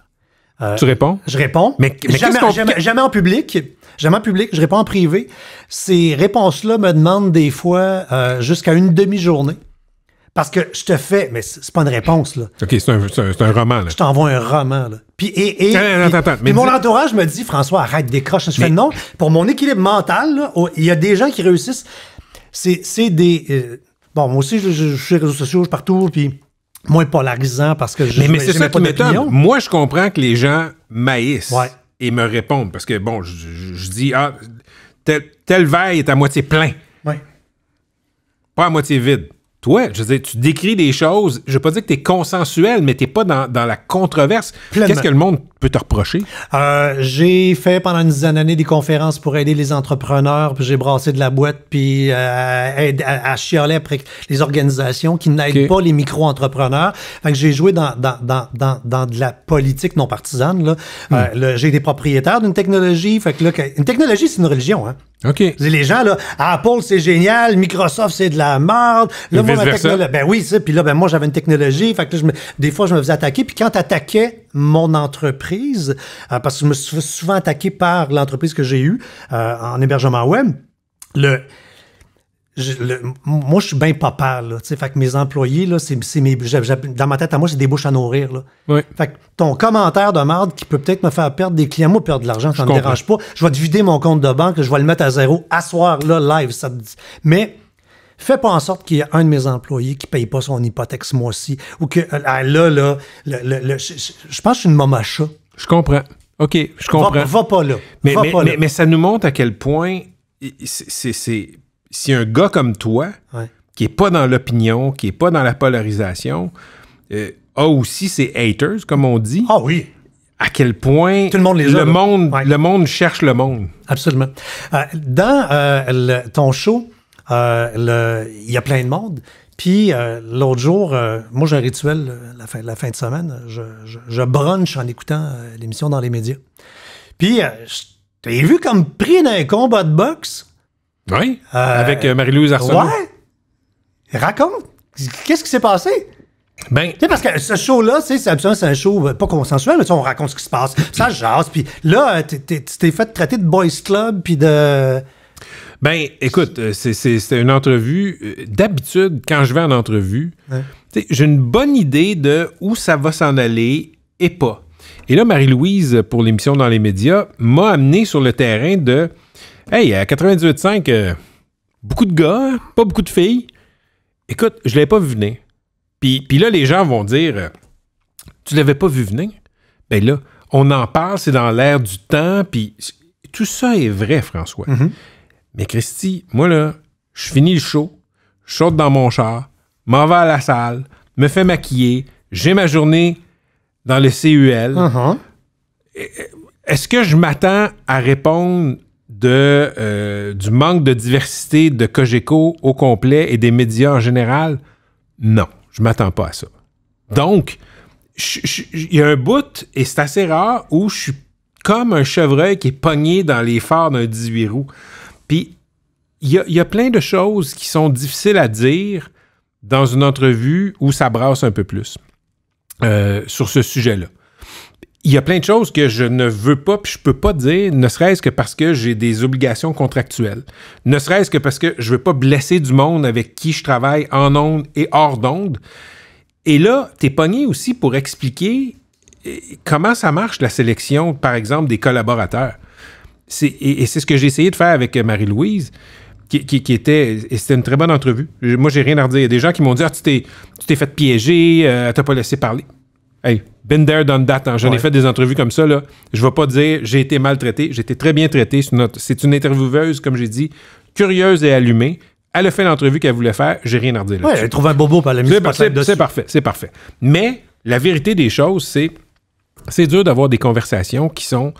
Tu réponds? Je réponds. Mais jamais en public. Jamais en public. Je réponds en privé. Ces réponses-là me demandent des fois jusqu'à une demi-journée. Parce que je te fais... Mais c'est pas une réponse, là. OK, c'est un roman, là. Je t'envoie un roman, là. Puis, attends. Mais mon entourage me dit, François, arrête, décroche. Je fais non. Pour mon équilibre mental, là, il y a des gens qui réussissent. C'est des... bon, moi aussi, je suis sur les réseaux sociaux, je suis partout, puis... moins polarisant parce que je mais c'est ça qui m'étonne. Moi, je comprends que les gens m'haïssent et me répondent parce que, bon, je dis, tel verre est à moitié plein. Oui. Pas à moitié vide. toi, je veux dire, tu décris des choses, je ne veux pas dire que tu es consensuel, mais tu n'es pas dans la controverse. Pleinement. Qu'est-ce que le monde peut te reprocher? J'ai fait pendant une dizaine d'années des conférences pour aider les entrepreneurs, puis j'ai brassé de la boîte, puis à chialer après les organisations qui n'aident pas les micro-entrepreneurs. Fait que j'ai joué dans de la politique non partisane. Là. J'ai été propriétaire d'une technologie. Fait que là, une technologie, c'est une religion, hein? OK. Les gens, là, Apple, c'est génial, Microsoft, c'est de la merde. Là, moi, ben oui, ça. Puis là, ben moi, j'avais une technologie. Fait que là, des fois, je me faisais attaquer. Puis quand t'attaquais mon entreprise, parce que je me suis souvent attaqué par l'entreprise que j'ai eue en hébergement web, moi, je suis bien papa, là. Fait que mes employés, là, dans ma tête à moi, c'est des bouches à nourrir, là. Oui. Fait que ton commentaire de merde qui peut peut-être me faire perdre des clients, moi, perdre de l'argent, ça ne me dérange pas. Je vais te vider mon compte de banque, je vais le mettre à zéro, à soir, là, live, ça te dit. Mais fais pas en sorte qu'il y ait un de mes employés qui paye pas son hypothèque ce mois-ci. Ou que, je pense que je suis une mamacha. Je comprends. OK, je comprends. Va pas là. Mais ça nous montre à quel point si un gars comme toi, qui n'est pas dans l'opinion, qui n'est pas dans la polarisation, a aussi ses haters, comme on dit. Ah oui. À quel point tout le monde les a, le monde cherche le monde. Absolument. Dans ton show, il y a plein de monde. Puis l'autre jour, moi j'ai un rituel la fin de semaine. Je brunch en écoutant l'émission dans les médias. Puis je t'ai vu comme pris d'un combat de boxe. Oui, avec Marie-Louise Arsenault. Ouais. Raconte. Qu'est-ce qui s'est passé? Ben, parce que ce show-là, c'est un show pas consensuel, mais on raconte ce qui se passe. Ça jase. Puis là, tu t'es fait traiter de boys club puis de... Ben, écoute, c'est une entrevue. D'habitude, quand je vais en entrevue, j'ai une bonne idée de où ça va s'en aller et pas. Et là, Marie-Louise, pour l'émission Dans les médias, m'a amené sur le terrain de... Hey, à 98.5, beaucoup de gars, pas beaucoup de filles. Écoute, je l'avais pas vu venir. Puis là, les gens vont dire, tu l'avais pas vu venir? Ben là, on en parle, c'est dans l'air du temps, puis tout ça est vrai, François. Mm-hmm. Mais Christy, moi là, je finis le show, je saute dans mon char, m'en vais à la salle, me fais maquiller, j'ai ma journée dans le CUL. Uh-huh. Est-ce que je m'attends à répondre du manque de diversité de Cogeco au complet et des médias en général? Non, je m'attends pas à ça. Donc, il y a un bout, et c'est assez rare, où je suis comme un chevreuil qui est pogné dans les phares d'un 18 roues. Puis, il y a plein de choses qui sont difficiles à dire dans une entrevue où ça brasse un peu plus sur ce sujet-là. Il y a plein de choses que je ne veux pas puis je peux pas dire, ne serait-ce que parce que j'ai des obligations contractuelles. Ne serait-ce que parce que je veux pas blesser du monde avec qui je travaille en ondes et hors d'ondes. Et là, t'es pogné aussi pour expliquer comment ça marche la sélection, par exemple, des collaborateurs. Et c'est ce que j'ai essayé de faire avec Marie-Louise, qui était... Et c'était une très bonne entrevue. Moi, j'ai rien à redire. Il y a des gens qui m'ont dit « Ah, tu t'es fait piéger, elle t'a pas laissé parler. » Hey, been there, done that. Hein. J'en ai fait des entrevues comme ça. Là. Je ne vais pas dire j'ai été maltraité. J'ai été très bien traité. C'est une intervieweuse, comme j'ai dit, curieuse et allumée. Elle a fait l'entrevue qu'elle voulait faire. J'ai rien à redire là-dessus. Oui, elle trouve un bobo par la mise. C'est parfait. Mais la vérité des choses, c'est dur d'avoir des conversations qui sont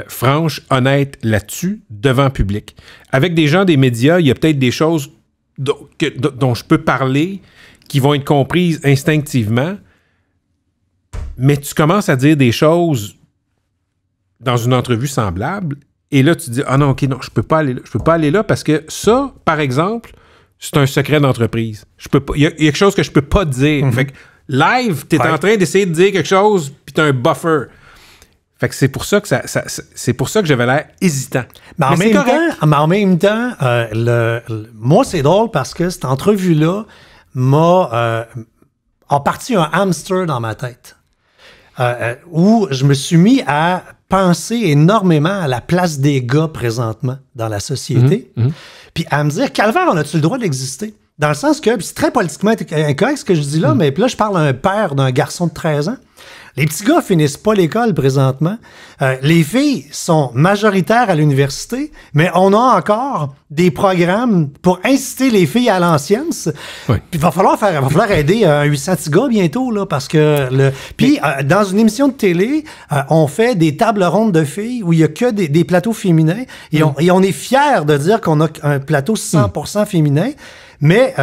franches, honnêtes là-dessus, devant le public. Avec des gens des médias, il y a peut-être des choses dont je peux parler qui vont être comprises instinctivement. Mais tu commences à dire des choses dans une entrevue semblable, et là, tu dis « Ah non, OK, non, je peux pas aller là parce que ça, par exemple, c'est un secret d'entreprise. Il y a quelque chose que je peux pas dire. Mm-hmm. Fait que live, tu es en train d'essayer de dire quelque chose, puis tu as un buffer. Fait que c'est pour ça que j'avais l'air hésitant. Mais en même temps, moi, c'est drôle parce que cette entrevue-là a parti un hamster dans ma tête. Où je me suis mis à penser énormément à la place des gars présentement dans la société, puis à me dire, calvaire, on a-tu le droit d'exister? Dans le sens que, puis c'est très politiquement incorrect ce que je dis là, mais puis là, je parle à un père d'un garçon de 13 ans. Les petits gars finissent pas l'école présentement. Les filles sont majoritaires à l'université, mais on a encore des programmes pour inciter les filles à l'ancienne. Oui. Puis il va falloir aider un 800 petits gars bientôt, là, parce que... dans une émission de télé, on fait des tables rondes de filles où il y a que des plateaux féminins, et on est fiers de dire qu'on a un plateau 100% féminin, mais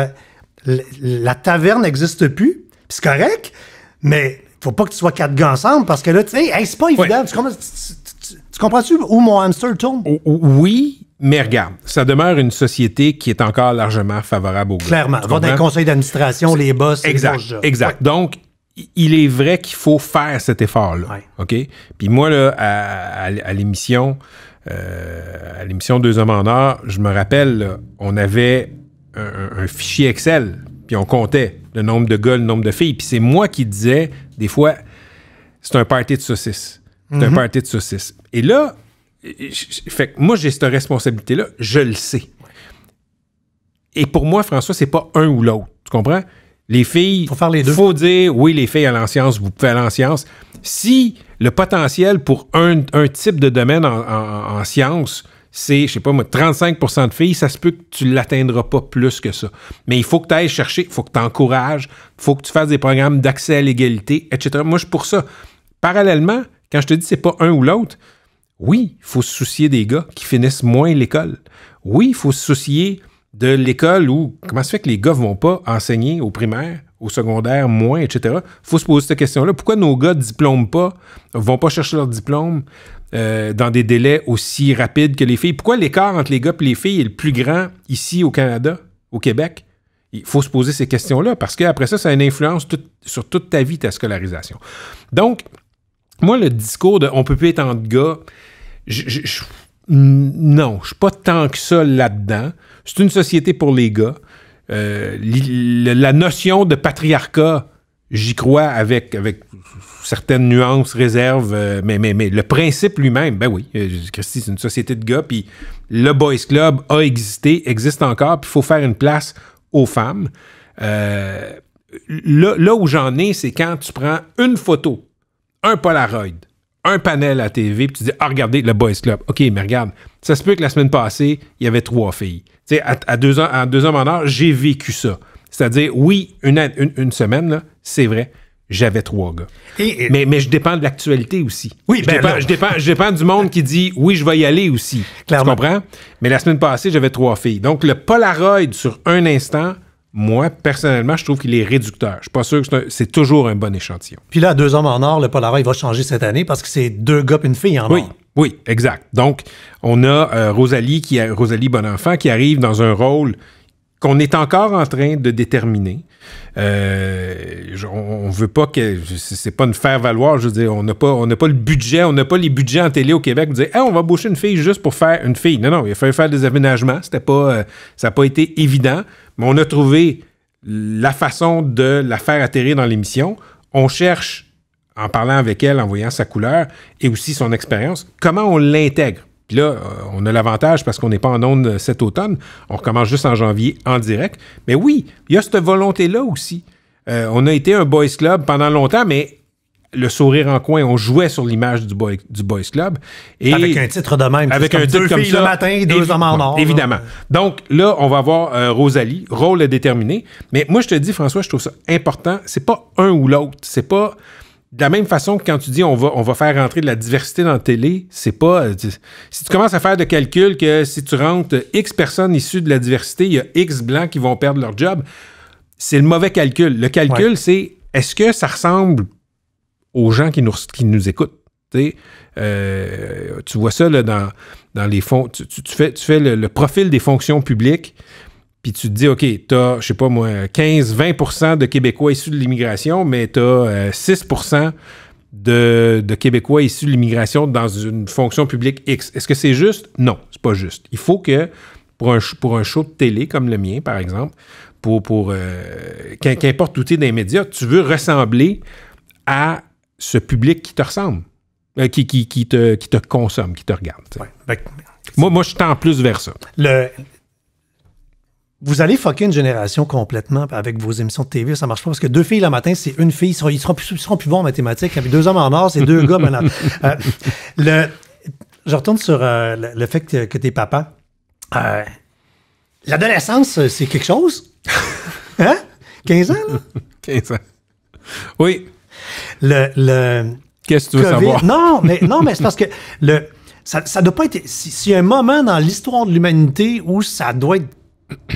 la taverne n'existe plus, puis c'est correct, mais faut pas que tu sois 4 gars ensemble, parce que là, tu sais, c'est pas évident. Ouais. Tu comprends-tu où mon hamster tourne? Oui, mais regarde, ça demeure une société qui est encore largement favorable aux gars. Clairement. Va dans le conseil d'administration, les boss, exact, les exact. Ouais. Donc, il est vrai qu'il faut faire cet effort-là. Ouais. OK? Puis moi, là, à l'émission 2 hommes en or, je me rappelle, là, on avait un fichier Excel, puis on comptait le nombre de gars, le nombre de filles. Puis c'est moi qui disais, des fois, c'est un party de saucisses. C'est un party de saucisses. Et là, fait que moi, j'ai cette responsabilité-là, je le sais. Et pour moi, François, c'est pas un ou l'autre. Tu comprends? Les filles, faut faire les deux. Faut dire, oui, les filles allant en sciences, vous pouvez aller en sciences. Si le potentiel pour un type de domaine en sciences, c'est, je sais pas moi, 35% de filles, ça se peut que tu ne l'atteindras pas plus que ça. Mais il faut que tu ailles chercher, il faut que tu encourages, il faut que tu fasses des programmes d'accès à l'égalité, etc. Moi, je suis pour ça. Parallèlement, quand je te dis c'est pas un ou l'autre, oui, il faut se soucier des gars qui finissent moins l'école. Oui, il faut se soucier de l'école où, comment ça fait que les gars ne vont pas enseigner au primaire, au secondaire, moins, etc. Il faut se poser cette question-là. Pourquoi nos gars ne diplôment pas, ne vont pas chercher leur diplôme dans des délais aussi rapides que les filles? Pourquoi l'écart entre les gars et les filles est le plus grand ici au Canada, au Québec? Il faut se poser ces questions-là parce qu'après ça, ça a une influence sur toute ta vie, ta scolarisation. Donc, moi, le discours de « on peut plus être entre gars », non, je suis pas tant que ça là-dedans. C'est une société pour les gars. La notion de patriarcat, j'y crois avec certaines nuances, réserves, mais le principe lui-même, ben oui, Christy, c'est une société de gars, puis le Boys Club a existé, existe encore, puis il faut faire une place aux femmes. Là où j'en ai, c'est quand tu prends une photo, un Polaroid, un panel à TV, puis tu dis « Ah, regardez, le Boys Club. » OK, mais regarde, ça se peut que la semaine passée, il y avait 3 filles. Tu sais, à 2 hommes en or, j'ai vécu ça. C'est-à-dire, oui, une semaine, là, c'est vrai, j'avais 3 gars. Mais je dépends de l'actualité aussi. Oui, je dépends du monde qui dit « Oui, je vais y aller aussi. » Clairement. Tu comprends? Mais la semaine passée, j'avais 3 filles. Donc, le Polaroid sur un instant, moi, personnellement, je trouve qu'il est réducteur. Je suis pas sûr que c'est toujours un bon échantillon. Puis là, à 2 hommes en or, le Polaroid va changer cette année parce que c'est 2 gars et une fille en or. Oui, exact. Donc, on a Rosalie Bonenfant qui arrive dans un rôle qu'on est encore en train de déterminer. On veut pas que... C'est pas une faire-valoir, je veux dire, on n'a pas le budget, on n'a pas les budgets en télé au Québec pour dire « Hey, on va embaucher une fille juste pour faire une fille. » Non, il a fallu faire des aménagements. Ça n'a pas été évident, mais on a trouvé la façon de la faire atterrir dans l'émission. On cherche, en parlant avec elle, en voyant sa couleur et aussi son expérience, comment on l'intègre. Puis là, on a l'avantage parce qu'on n'est pas en ondes cet automne. On recommence juste en janvier en direct. Mais oui, il y a cette volonté-là aussi. On a été un Boys Club pendant longtemps, mais le sourire en coin, on jouait sur l'image du Boys Club. Et avec un titre de même. Avec un titre comme ça. 2 filles le matin, 2 hommes en or. Évidemment. Donc là, on va voir Rosalie, rôle à déterminer. Mais moi, je te dis, François, je trouve ça important. C'est pas un ou l'autre. C'est pas... De la même façon que quand tu dis on va faire rentrer de la diversité dans la télé, c'est pas... Si tu commences à faire de calculs que si tu rentres X personnes issues de la diversité, il y a X blancs qui vont perdre leur job, c'est le mauvais calcul. Le calcul, c'est est-ce que ça ressemble aux gens qui nous écoutent? Tu vois ça là, dans les fonds... Tu fais le profil des fonctions publiques, puis tu te dis, OK, t'as, je sais pas moi, 15-20% de Québécois issus de l'immigration, mais t'as 6% de Québécois issus de l'immigration dans une fonction publique X. Est-ce que c'est juste? Non, c'est pas juste. Il faut que, pour un show de télé comme le mien, par exemple, qu'importe où tu es dans les médias, tu veux ressembler à ce public qui te ressemble, qui te consomme, qui te regarde. Ouais. Moi, je tends plus vers ça. vous allez fucker une génération complètement avec vos émissions de TV. Ça marche pas parce que 2 filles le matin, c'est une fille. Ils seront plus bons en mathématiques. Avec 2 hommes en or, c'est 2 gars. Je retourne sur le fait que t'es papa. L'adolescence, c'est quelque chose? Hein? 15 ans, là? 15 ans. Oui. Qu'est-ce que tu veux savoir? Non, mais c'est parce que ça doit pas être... S'il y a un moment dans l'histoire de l'humanité où ça doit être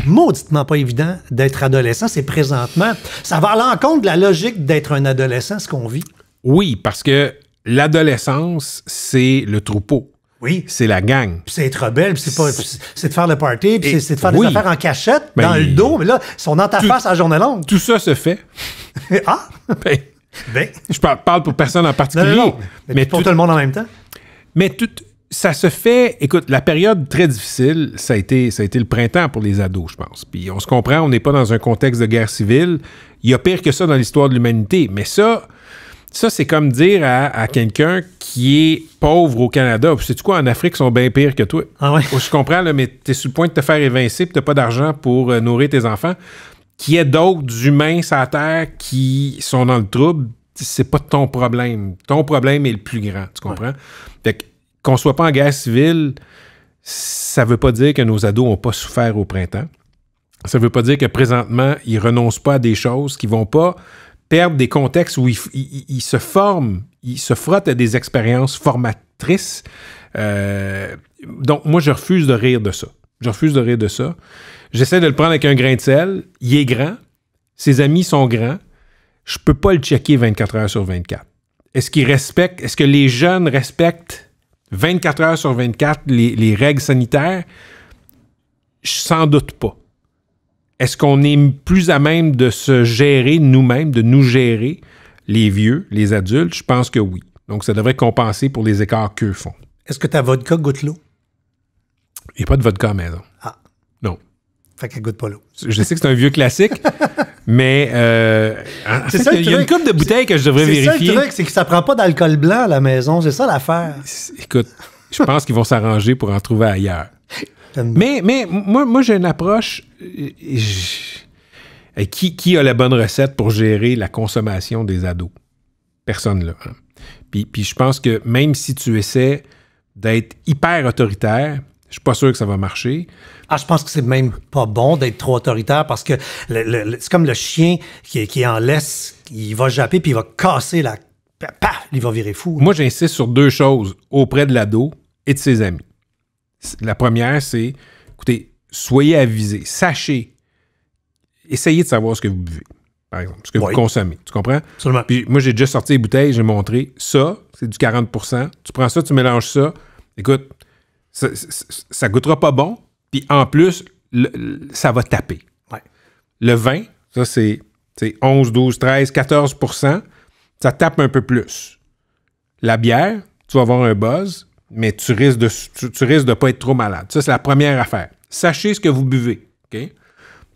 mauditement pas évident d'être adolescent, c'est présentement. Ça va à l'encontre de la logique d'être un adolescent, ce qu'on vit. Oui, parce que l'adolescence, c'est le troupeau. Oui. C'est la gang. Puis c'est être rebelle, puis c'est de faire le party, puis c'est de faire des affaires en cachette, Ben, dans le dos, mais là, ils sont dans ta face à la journée longue. Tout ça se fait. Ah! Ben, je parle pour personne en particulier. Non. Mais pour tout le monde en même temps. Mais ça se fait... Écoute, la période très difficile, ça a été le printemps pour les ados, je pense. Puis on se comprend, on n'est pas dans un contexte de guerre civile. Il y a pire que ça dans l'histoire de l'humanité. Mais ça c'est comme dire à quelqu'un qui est pauvre au Canada. Puis sais-tu quoi, en Afrique, ils sont bien pires que toi. Ah ouais? Je comprends, là, mais t'es sur le point de te faire évincer puis t'as pas d'argent pour nourrir tes enfants. Qu'il y ait d'autres humains sur la Terre qui sont dans le trouble, c'est pas ton problème. Ton problème est le plus grand, tu comprends? Ouais. Fait qu'on soit pas en guerre civile, ça veut pas dire que nos ados ont pas souffert au printemps. Ça veut pas dire que présentement, ils renoncent pas à des choses, qu'ils vont pas perdre des contextes où ils se forment, ils se frottent à des expériences formatrices. Donc, moi, je refuse de rire de ça. J'essaie de le prendre avec un grain de sel. Il est grand. Ses amis sont grands. Je peux pas le checker 24 heures sur 24. Est-ce que les jeunes respectent 24 heures sur 24 les règles sanitaires? Sans doute pas. Est-ce qu'on est plus à même de se gérer nous-mêmes, de nous gérer, les vieux, les adultes? Je pense que oui. Donc, ça devrait compenser pour les écarts qu'eux font. Est-ce que ta vodka goûte l'eau? Il n'y a pas de vodka à la maison. Ah. Non. Fait qu'elle goûte pas l'eau. Je sais que c'est un vieux classique, mais il y a une couple de bouteilles que je devrais vérifier. C'est ça le truc, c'est que ça prend pas d'alcool blanc à la maison. C'est ça l'affaire. Écoute, je pense qu'ils vont s'arranger pour en trouver ailleurs. Mais moi, j'ai une approche... Qui a la bonne recette pour gérer la consommation des ados? Personne là. Hein. Puis je pense que même si tu essaies d'être hyper autoritaire, je suis pas sûr que ça va marcher. Ah, je pense que c'est même pas bon d'être trop autoritaire parce que c'est comme le chien qui est en laisse, il va japper puis il va casser la... Paf, il va virer fou. Moi, j'insiste sur 2 choses auprès de l'ado et de ses amis. La première, c'est, écoutez, soyez avisés, sachez, essayez de savoir ce que vous buvez, par exemple, ce que vous consommez. Tu comprends? Absolument. Puis moi, j'ai déjà sorti les bouteilles, j'ai montré ça, c'est du 40%. Tu prends ça, tu mélanges ça. Écoute, ça goûtera pas bon. Puis en plus, ça va taper. Ouais. Le vin, ça, c'est 11, 12, 13, 14%. Ça tape un peu plus. La bière, tu vas avoir un buzz, mais tu risques de pas être trop malade. Ça, c'est la première affaire. Sachez ce que vous buvez. Okay?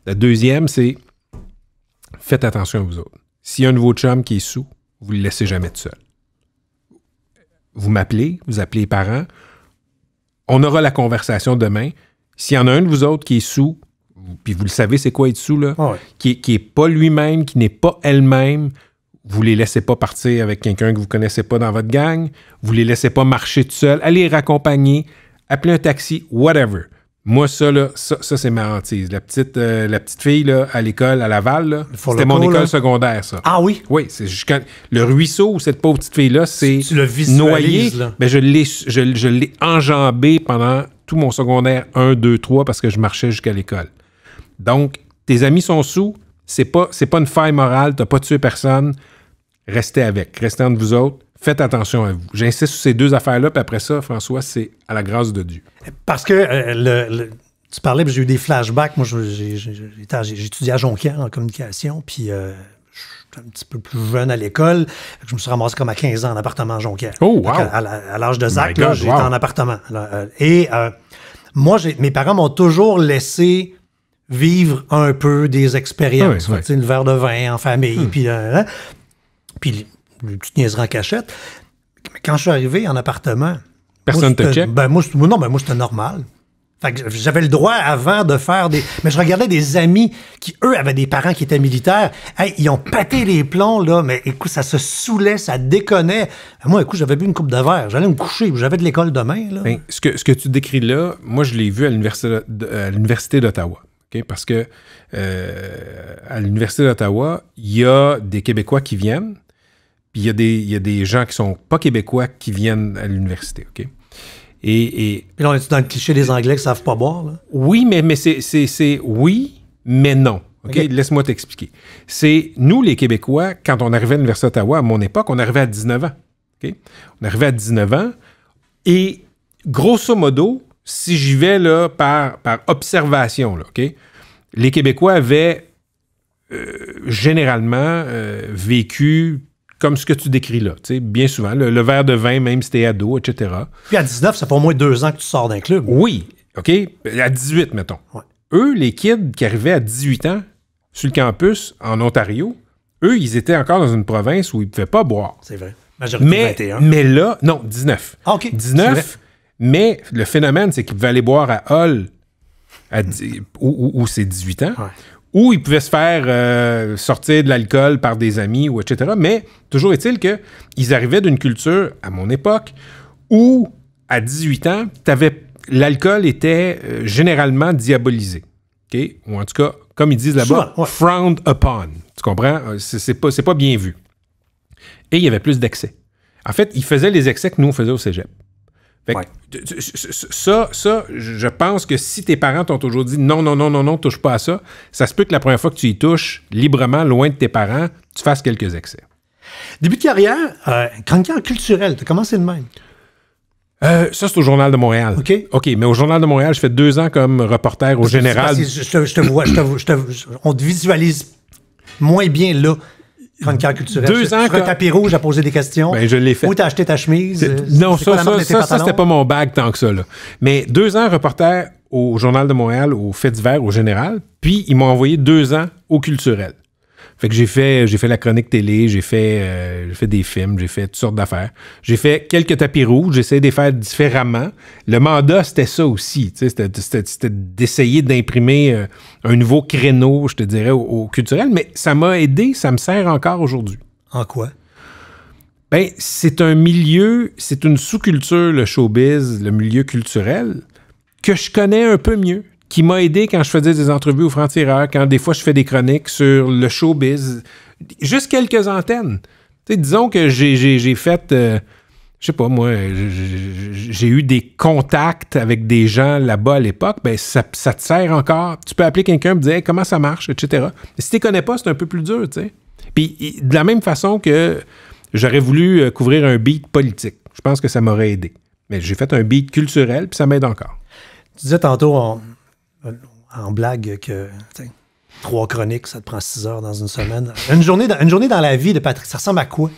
La deuxième, c'est faites attention à vous autres. S'il y a un de vos chums qui est sous, vous ne le laissez jamais tout seul. Vous m'appelez, vous appelez les parents. On aura la conversation demain. S'il y en a un de vous autres qui est sous, puis vous le savez, c'est quoi être sous, là, qui n'est pas lui-même, qui n'est pas elle-même, vous les laissez pas partir avec quelqu'un que vous connaissez pas dans votre gang, vous les laissez pas marcher tout seul, allez les raccompagner, appelez un taxi, whatever. Moi, ça, c'est ma hantise. La petite fille là, à l'école, à Laval, là, c'était mon école secondaire, ça. Ah oui? Oui, c'est le ruisseau où cette pauvre petite fille-là, c'est noyé. Ben, je l'ai enjambé pendant tout mon secondaire 1, 2, 3 parce que je marchais jusqu'à l'école. Donc, tes amis sont sous, c'est pas une faille morale, t'as pas tué personne, restez entre vous autres. Faites attention à vous. J'insiste sur ces 2 affaires-là, puis après ça, François, c'est à la grâce de Dieu. Parce que tu parlais, puis j'ai eu des flashbacks. Moi, j'ai étudié à Jonquière en communication, puis je suis un petit peu plus jeune à l'école. Je me suis ramassé comme à 15 ans en appartement à Jonquière. Oh, wow! À l'âge de Zach, j'étais en appartement. Moi, mes parents m'ont toujours laissé vivre un peu des expériences. Oui. Le verre de vin en famille, puis les petites niaiseries en cachette. Mais quand je suis arrivé en appartement... Personne te check? Moi, c'était normal. Fait que j'avais le droit avant de faire des... Mais je regardais des amis qui, eux, avaient des parents qui étaient militaires. Hey, ils ont pété les plombs, là, mais écoute, ça se saoulait, ça déconnait. Moi, écoute, j'avais bu une coupe de verre. J'allais me coucher, j'avais de l'école demain, là. Ben, ce que tu décris là, moi, je l'ai vu à l'Université d'Ottawa. Okay? Parce que à l'Université d'Ottawa, il y a des Québécois qui viennent, puis il y a des gens qui sont pas Québécois qui viennent à l'université, OK? Et là, on est dans le cliché des Anglais qui savent pas boire, là? Oui, mais c'est oui, mais non. Okay? Laisse-moi t'expliquer. C'est nous, les Québécois, quand on arrivait à l'Université d'Ottawa, à mon époque, on arrivait à 19 ans. Okay? On arrivait à 19 ans et grosso modo, si j'y vais là, par observation, là, OK? Les Québécois avaient généralement vécu comme ce que tu décris là, tu sais, bien souvent, le verre de vin, même si t'es ado, etc. Puis à 19, ça fait au moins 2 ans que tu sors d'un club. Oui, OK? À 18, mettons. Ouais. Eux, les kids qui arrivaient à 18 ans sur le campus en Ontario, eux, ils étaient encore dans une province où ils ne pouvaient pas boire. C'est vrai. Majorité 21. Mais là, non, 19. Ah, OK. 19, mais le phénomène, c'est qu'ils pouvaient aller boire à Hull où c'est 18 ans. Ouais. Où ils pouvaient se faire sortir de l'alcool par des amis, ou etc. Mais toujours est-il qu'ils arrivaient d'une culture, à mon époque, où, à 18 ans, l'alcool était généralement diabolisé. Okay? Ou en tout cas, comme ils disent là-bas, souvent, ouais. frowned upon. Tu comprends? C'est pas bien vu. Et il y avait plus d'excès. En fait, ils faisaient les excès que nous, on faisait au cégep. Fait que, ouais. Ça, je pense que si tes parents t'ont toujours dit non, touche pas à ça, ça se peut que la première fois que tu y touches, librement, loin de tes parents, tu fasses quelques excès. Début de carrière, chroniqueur culturel, tu as commencé de même. Ça, c'est au Journal de Montréal. OK, mais au Journal de Montréal, je fais 2 ans comme reporter au Général. Je te vois, on te visualise moins bien là. Chroniqueur culturel. 2 ans. Sur un tapis rouge à poser des questions. Ben, je l'ai fait. Où t'as acheté ta chemise? Non, ça, c'était pas mon bag tant que ça, là. Mais 2 ans reporter au Journal de Montréal, au Fait divers, au Général, puis ils m'ont envoyé 2 ans au culturel. Fait que j'ai fait la chronique télé, j'ai fait des films, j'ai fait toutes sortes d'affaires. J'ai fait quelques tapis rouges, j'essayais de les faire différemment. Le mandat, c'était ça aussi. C'était d'essayer d'imprimer un nouveau créneau, je te dirais, au culturel. Mais ça m'a aidé, ça me sert encore aujourd'hui. En quoi? Ben, c'est un milieu, c'est une sous-culture, le showbiz, le milieu culturel, que je connais un peu mieux, qui m'a aidé quand je faisais des entrevues au Franc-Tireur, quand des fois je fais des chroniques sur le showbiz, juste quelques antennes. T'sais, disons que j'ai fait, je sais pas moi, j'ai eu des contacts avec des gens là-bas à l'époque, ben ça te sert encore. Tu peux appeler quelqu'un et me dire hey, comment ça marche, etc. Mais si tu les connais pas, c'est un peu plus dur, tu sais. Puis de la même façon que j'aurais voulu couvrir un beat politique, je pense que ça m'aurait aidé. Mais j'ai fait un beat culturel, puis ça m'aide encore. Tu disais tantôt en blague que 3 chroniques, ça te prend 6 heures dans une semaine. Une journée dans la vie de Patrick, ça ressemble à quoi?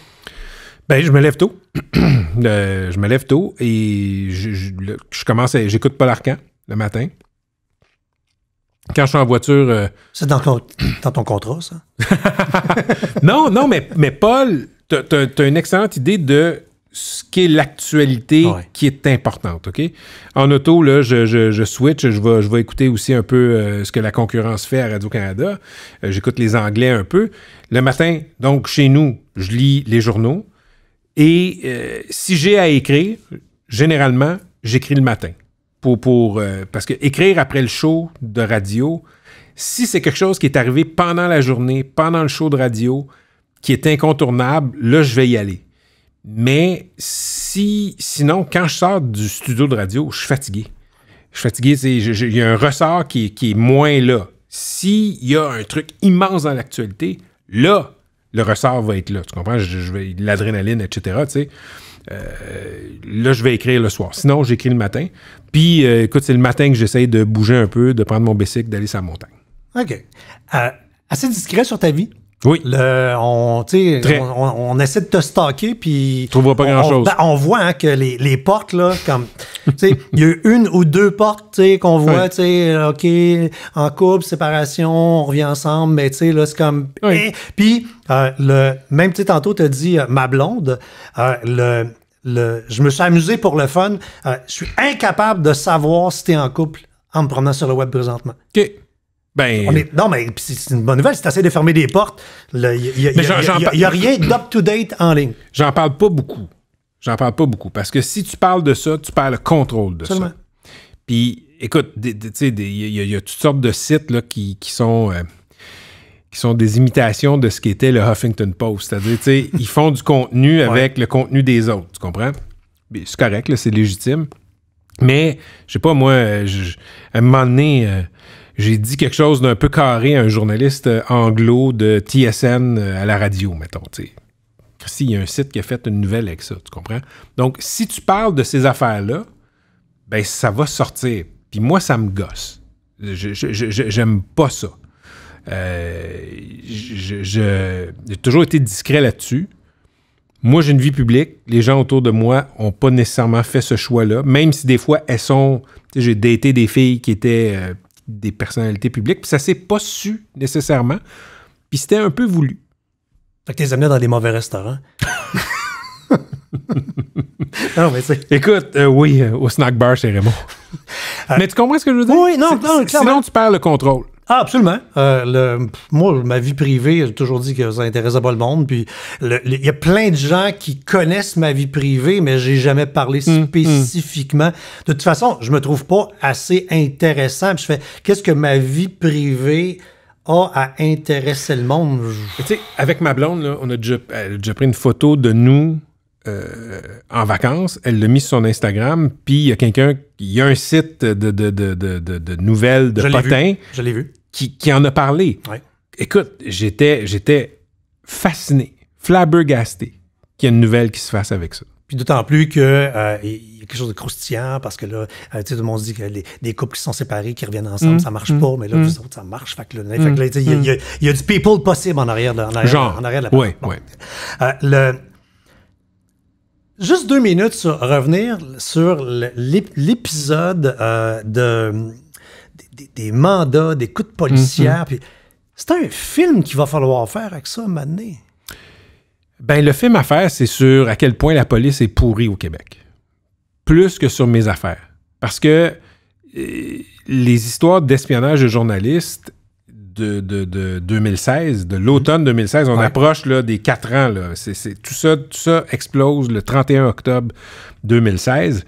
Ben, je me lève tôt. Je me lève tôt et je commence j'écoute Paul Arcand le matin. Quand je suis en voiture... C'est dans ton contrat, ça? non, mais Paul, t'as une excellente idée de ce qui est l'actualité qui est importante, OK? En auto, là, je switch, je vais écouter aussi un peu ce que la concurrence fait à Radio-Canada. J'écoute les Anglais un peu. Le matin, donc, chez nous, je lis les journaux. Et si j'ai à écrire, généralement, j'écris le matin. Parce que écrire après le show de radio, si c'est quelque chose qui est arrivé pendant la journée, pendant le show de radio, qui est incontournable, là, je vais y aller. Mais sinon, quand je sors du studio de radio, je suis fatigué. Il y a un ressort qui est moins là. S'il y a un truc immense dans l'actualité, là, le ressort va être là. Tu comprends? Je vais l'adrénaline, etc. Tu sais. Là, je vais écrire le soir. Sinon, j'écris le matin. Puis, écoute, c'est le matin que j'essaye de bouger un peu, de prendre mon bicycle, d'aller sur la montagne. OK. Assez discret sur ta vie. Oui. On essaie de te stalker, puis... Tu trouveras pas grand-chose. On voit que les portes, là, comme... il y a 1 ou 2 portes qu'on voit, OK, en couple, séparation, on revient ensemble, mais là, c'est comme... Oui. Puis, même, tantôt, tu as dit ma blonde, je me suis amusé pour le fun. Je suis incapable de savoir si tu es en couple en me promenant sur le web présentement. OK. Ben... Non, mais c'est une bonne nouvelle. Si tu essaies de fermer des portes, il n'y a rien d'up-to-date en ligne. J'en parle pas beaucoup. Parce que si tu parles de ça, tu perds le contrôle de ça. Puis, écoute, il y a toutes sortes de sites là, qui sont des imitations de ce qu'était le Huffington Post. C'est-à-dire, ils font du contenu avec le contenu des autres. Tu comprends? C'est correct, là, c'est légitime. Mais, je sais pas, moi, à un moment donné... j'ai dit quelque chose d'un peu carré à un journaliste anglo de TSN à la radio, mettons. Christy, il y a un site qui a fait une nouvelle avec ça, tu comprends? Donc, si tu parles de ces affaires-là, ben ça va sortir. Puis moi, ça me gosse. J'aime pas ça. J'ai toujours été discret là-dessus. Moi, j'ai une vie publique. Les gens autour de moi n'ont pas nécessairement fait ce choix-là, même si des fois, elles sont... J'ai daté des filles qui étaient... des personnalités publiques, puis ça s'est pas su nécessairement, puis c'était un peu voulu. Fait que tu les amenais dans des mauvais restaurants. Non, mais c'est... Écoute, oui, au snack bar chez Raymond. Mais tu comprends ce que je veux dire? Oui, non, clairement. Sinon, tu perds le contrôle. Ah, absolument. Moi, ma vie privée, j'ai toujours dit que ça n'intéressait pas le monde. Puis il y a plein de gens qui connaissent ma vie privée, mais j'ai jamais parlé spécifiquement. De toute façon, je me trouve pas assez intéressant. Puis je fais, qu'est-ce que ma vie privée a à intéresser le monde? Tu sais, avec ma blonde, là, elle a déjà pris une photo de nous en vacances. Elle l'a mis sur son Instagram. Puis il y a un site de nouvelles de potins. Je l'ai vu. Qui en a parlé. Ouais. Écoute, j'étais fasciné, flabbergasté qu'il y ait une nouvelle qui se fasse avec ça. Puis d'autant plus qu'il y a quelque chose de croustillant, parce que là, tu sais, tout le monde se dit que des couples qui sont séparés, qui reviennent ensemble, ça marche pas, mais là, vous autres, ça marche. Fait que là, il y a du people possible en arrière de la oui, bon. oui. Juste 2 minutes sur revenir sur l'épisode des mandats, des coups de policière. Puis c'est un film qu'il va falloir faire avec ça, maintenant. Ben, le film à faire, c'est sur à quel point la police est pourrie au Québec. Plus que sur mes affaires. Parce que les histoires d'espionnage de journalistes de 2016, de l'automne 2016, on approche là, des 4 ans. Là. Tout ça explose le 31 octobre 2016.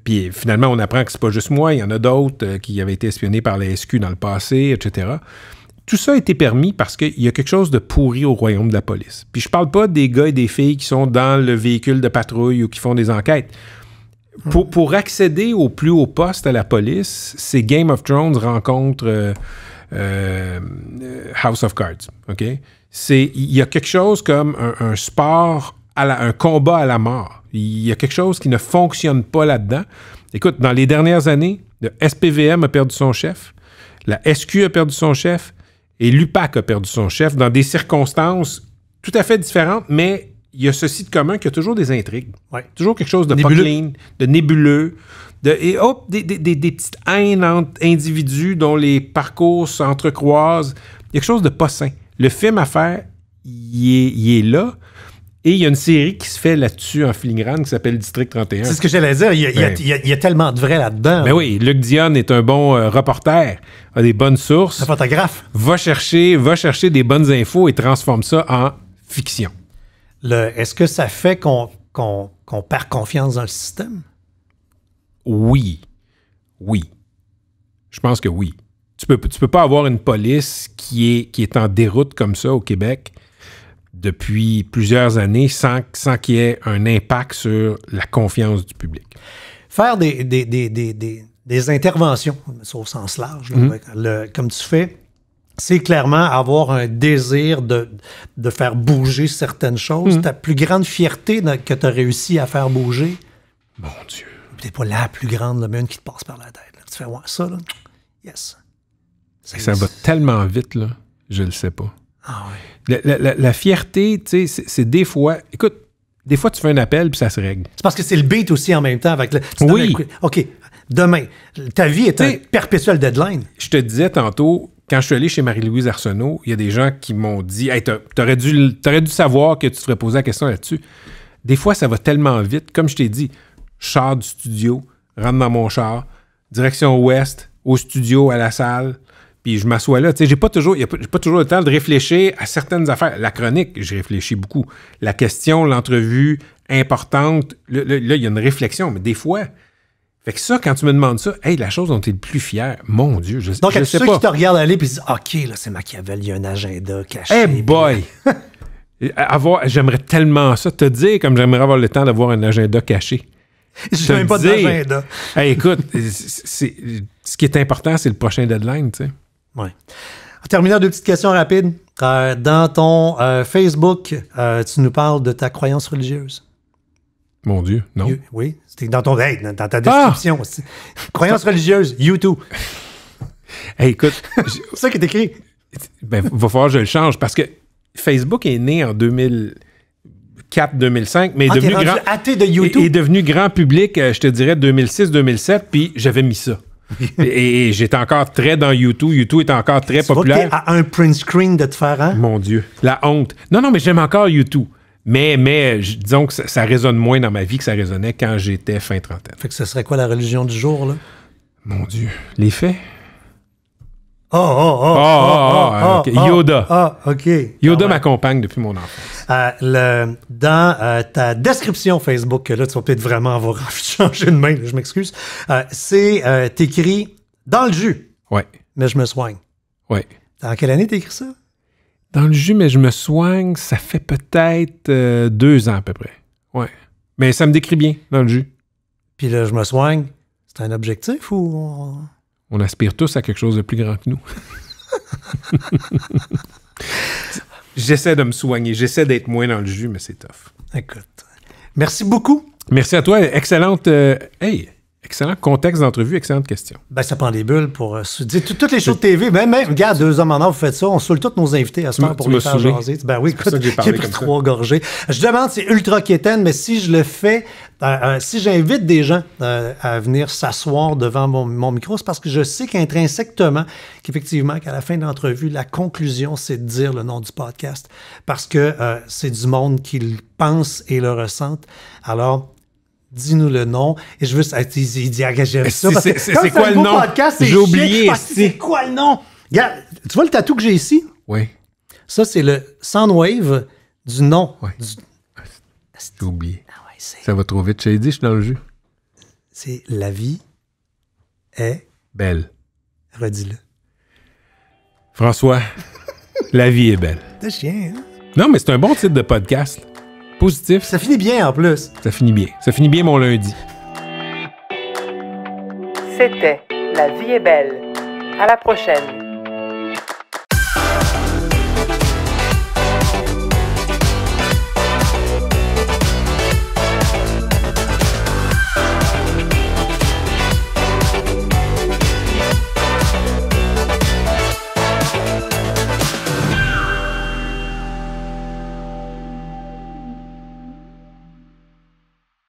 Puis finalement, on apprend que c'est pas juste moi, il y en a d'autres qui avaient été espionnés par la SQ dans le passé, etc. Tout ça a été permis parce qu'il y a quelque chose de pourri au royaume de la police. Puis je parle pas des gars et des filles qui sont dans le véhicule de patrouille ou qui font des enquêtes. Pour accéder au plus haut poste à la police, c'est Game of Thrones rencontre House of Cards. OK? Il y a quelque chose comme un sport, un combat à la mort. Il y a quelque chose qui ne fonctionne pas là-dedans. Écoute, dans les dernières années, le SPVM a perdu son chef, la SQ a perdu son chef et l'UPAC a perdu son chef dans des circonstances tout à fait différentes, mais il y a ceci de commun qu'il y a toujours des intrigues. Ouais. Toujours quelque chose de pas clean, de nébuleux, des petites haines entre individus dont les parcours s'entrecroisent. Il y a quelque chose de pas sain. Le film à faire, il est là. Et il y a une série qui se fait là-dessus en filigrane qui s'appelle District 31. C'est ce que j'allais dire. Il y a tellement de vrai là-dedans. Ben oui, Luc Dionne est un bon reporter, a des bonnes sources. Un photographe. Va chercher des bonnes infos et transforme ça en fiction. Est-ce que ça fait qu'on perd confiance dans le système? Oui. Je pense que oui. Tu peux pas avoir une police qui est en déroute comme ça au Québec depuis plusieurs années sans qu'il y ait un impact sur la confiance du public. Faire des interventions, au sens large, là, comme tu fais, c'est clairement avoir un désir de faire bouger certaines choses. Ta plus grande fierté que tu as réussi à faire bouger? Mon Dieu. Peut-être pas la plus grande, mais une qui te passe par la tête. Là. Tu fais, ouais, ça, là, yes. Ça va tellement vite, là, je le sais pas. Ah ouais. La fierté, tu sais, c'est des fois... Écoute, des fois, tu fais un appel puis ça se règle. C'est parce que c'est le beat aussi en même temps. Avec oui. OK, demain, ta vie est un perpétuel deadline. Je te disais tantôt, quand je suis allé chez Marie-Louise Arsenault, il y a des gens qui m'ont dit « Hey, t'aurais dû savoir que tu te ferais poser la question là-dessus. » Des fois, ça va tellement vite. Comme je t'ai dit, je sors du studio, rentre dans mon char, direction ouest, au studio, à la salle, puis je m'assois là. Tu sais, j'ai pas toujours le temps de réfléchir à certaines affaires. La chronique, je réfléchis beaucoup. La question, l'entrevue importante, là, il y a une réflexion, mais des fois... Fait que ça, quand tu me demandes ça, hey, la chose dont tu es le plus fier, mon Dieu, je sais pas. Donc, ceux qui te regardent aller et disent, OK, là, c'est Machiavel, il y a un agenda caché. Hey boy! J'aimerais tellement ça, te dire comme j'aimerais avoir le temps d'avoir un agenda caché. J'ai même pas d'agenda. Hey, écoute, ce qui est important, c'est le prochain deadline, tu sais. Ouais. En terminant, 2 petites questions rapides. Dans ton Facebook, tu nous parles de ta croyance religieuse. Mon Dieu, non. Oui, c'était dans ta description. Croyance religieuse, YouTube. Hey, écoute. C'est ça qui est écrit. Ben, va falloir que je le change parce que Facebook est né en 2004-2005, mais est devenu grand public, je te dirais, 2006-2007, puis j'avais mis ça. et j'étais encore très dans YouTube. YouTube était encore très populaire. Tu vois que t'es à un print screen de te faire, hein? Mon Dieu, la honte. Non, mais j'aime encore YouTube. Mais disons que ça résonne moins dans ma vie que ça résonnait quand j'étais fin trentaine. Fait que ce serait quoi la religion du jour, là? Mon Dieu. Les faits? OK. Yoda. OK. Yoda m'accompagne depuis mon enfance. Dans ta description Facebook, là, tu vas peut-être vraiment avoir envie de changer de main, là, je m'excuse. C'est t'écris dans le jus. Ouais. Mais je me soigne. Ouais. En quelle année t'écris ça? Dans le jus, mais je me soigne, ça fait peut-être 2 ans à peu près. Ouais. Mais ça me décrit bien, dans le jus. Puis là, je me soigne. C'est un objectif ou... On aspire tous à quelque chose de plus grand que nous. J'essaie de me soigner. J'essaie d'être moins dans le jus, mais c'est tough. Écoute. Merci beaucoup. Merci à toi. Excellent contexte d'entrevue, excellente question. Ben, ça prend des bulles pour dire toutes les shows de TV. Même, regarde, 2 hommes en or, vous faites ça. On saoule tous nos invités à ce moment pour les faire jaser. Ben oui, écoute, j'ai pris 3 gorgées. Je demande, c'est ultra quétaine, mais si je le fais, si j'invite des gens à venir s'asseoir devant mon micro, c'est parce que je sais qu'intrinsèquement, qu'effectivement, qu'à la fin de l'entrevue, la conclusion, c'est de dire le nom du podcast. Parce que c'est du monde qui le pense et le ressente. Alors, dis-nous le nom. Et je veux... Il dit, j'aime ça. C'est quoi le nom? J'ai oublié. C'est quoi le nom? Regarde, tu vois le tatou que j'ai ici? Oui. Ça, c'est le soundwave du nom. Oui. J'ai oublié. Ah ouais, ça va trop vite. Je t'ai dit, je suis dans le jus. C'est La vie est... belle. Redis-le. François, la vie est belle. C'est chien, hein? Non, mais c'est un bon titre de podcast. Positif. Ça finit bien, en plus. Ça finit bien. Ça finit bien mon lundi. C'était La vie est belle. À la prochaine.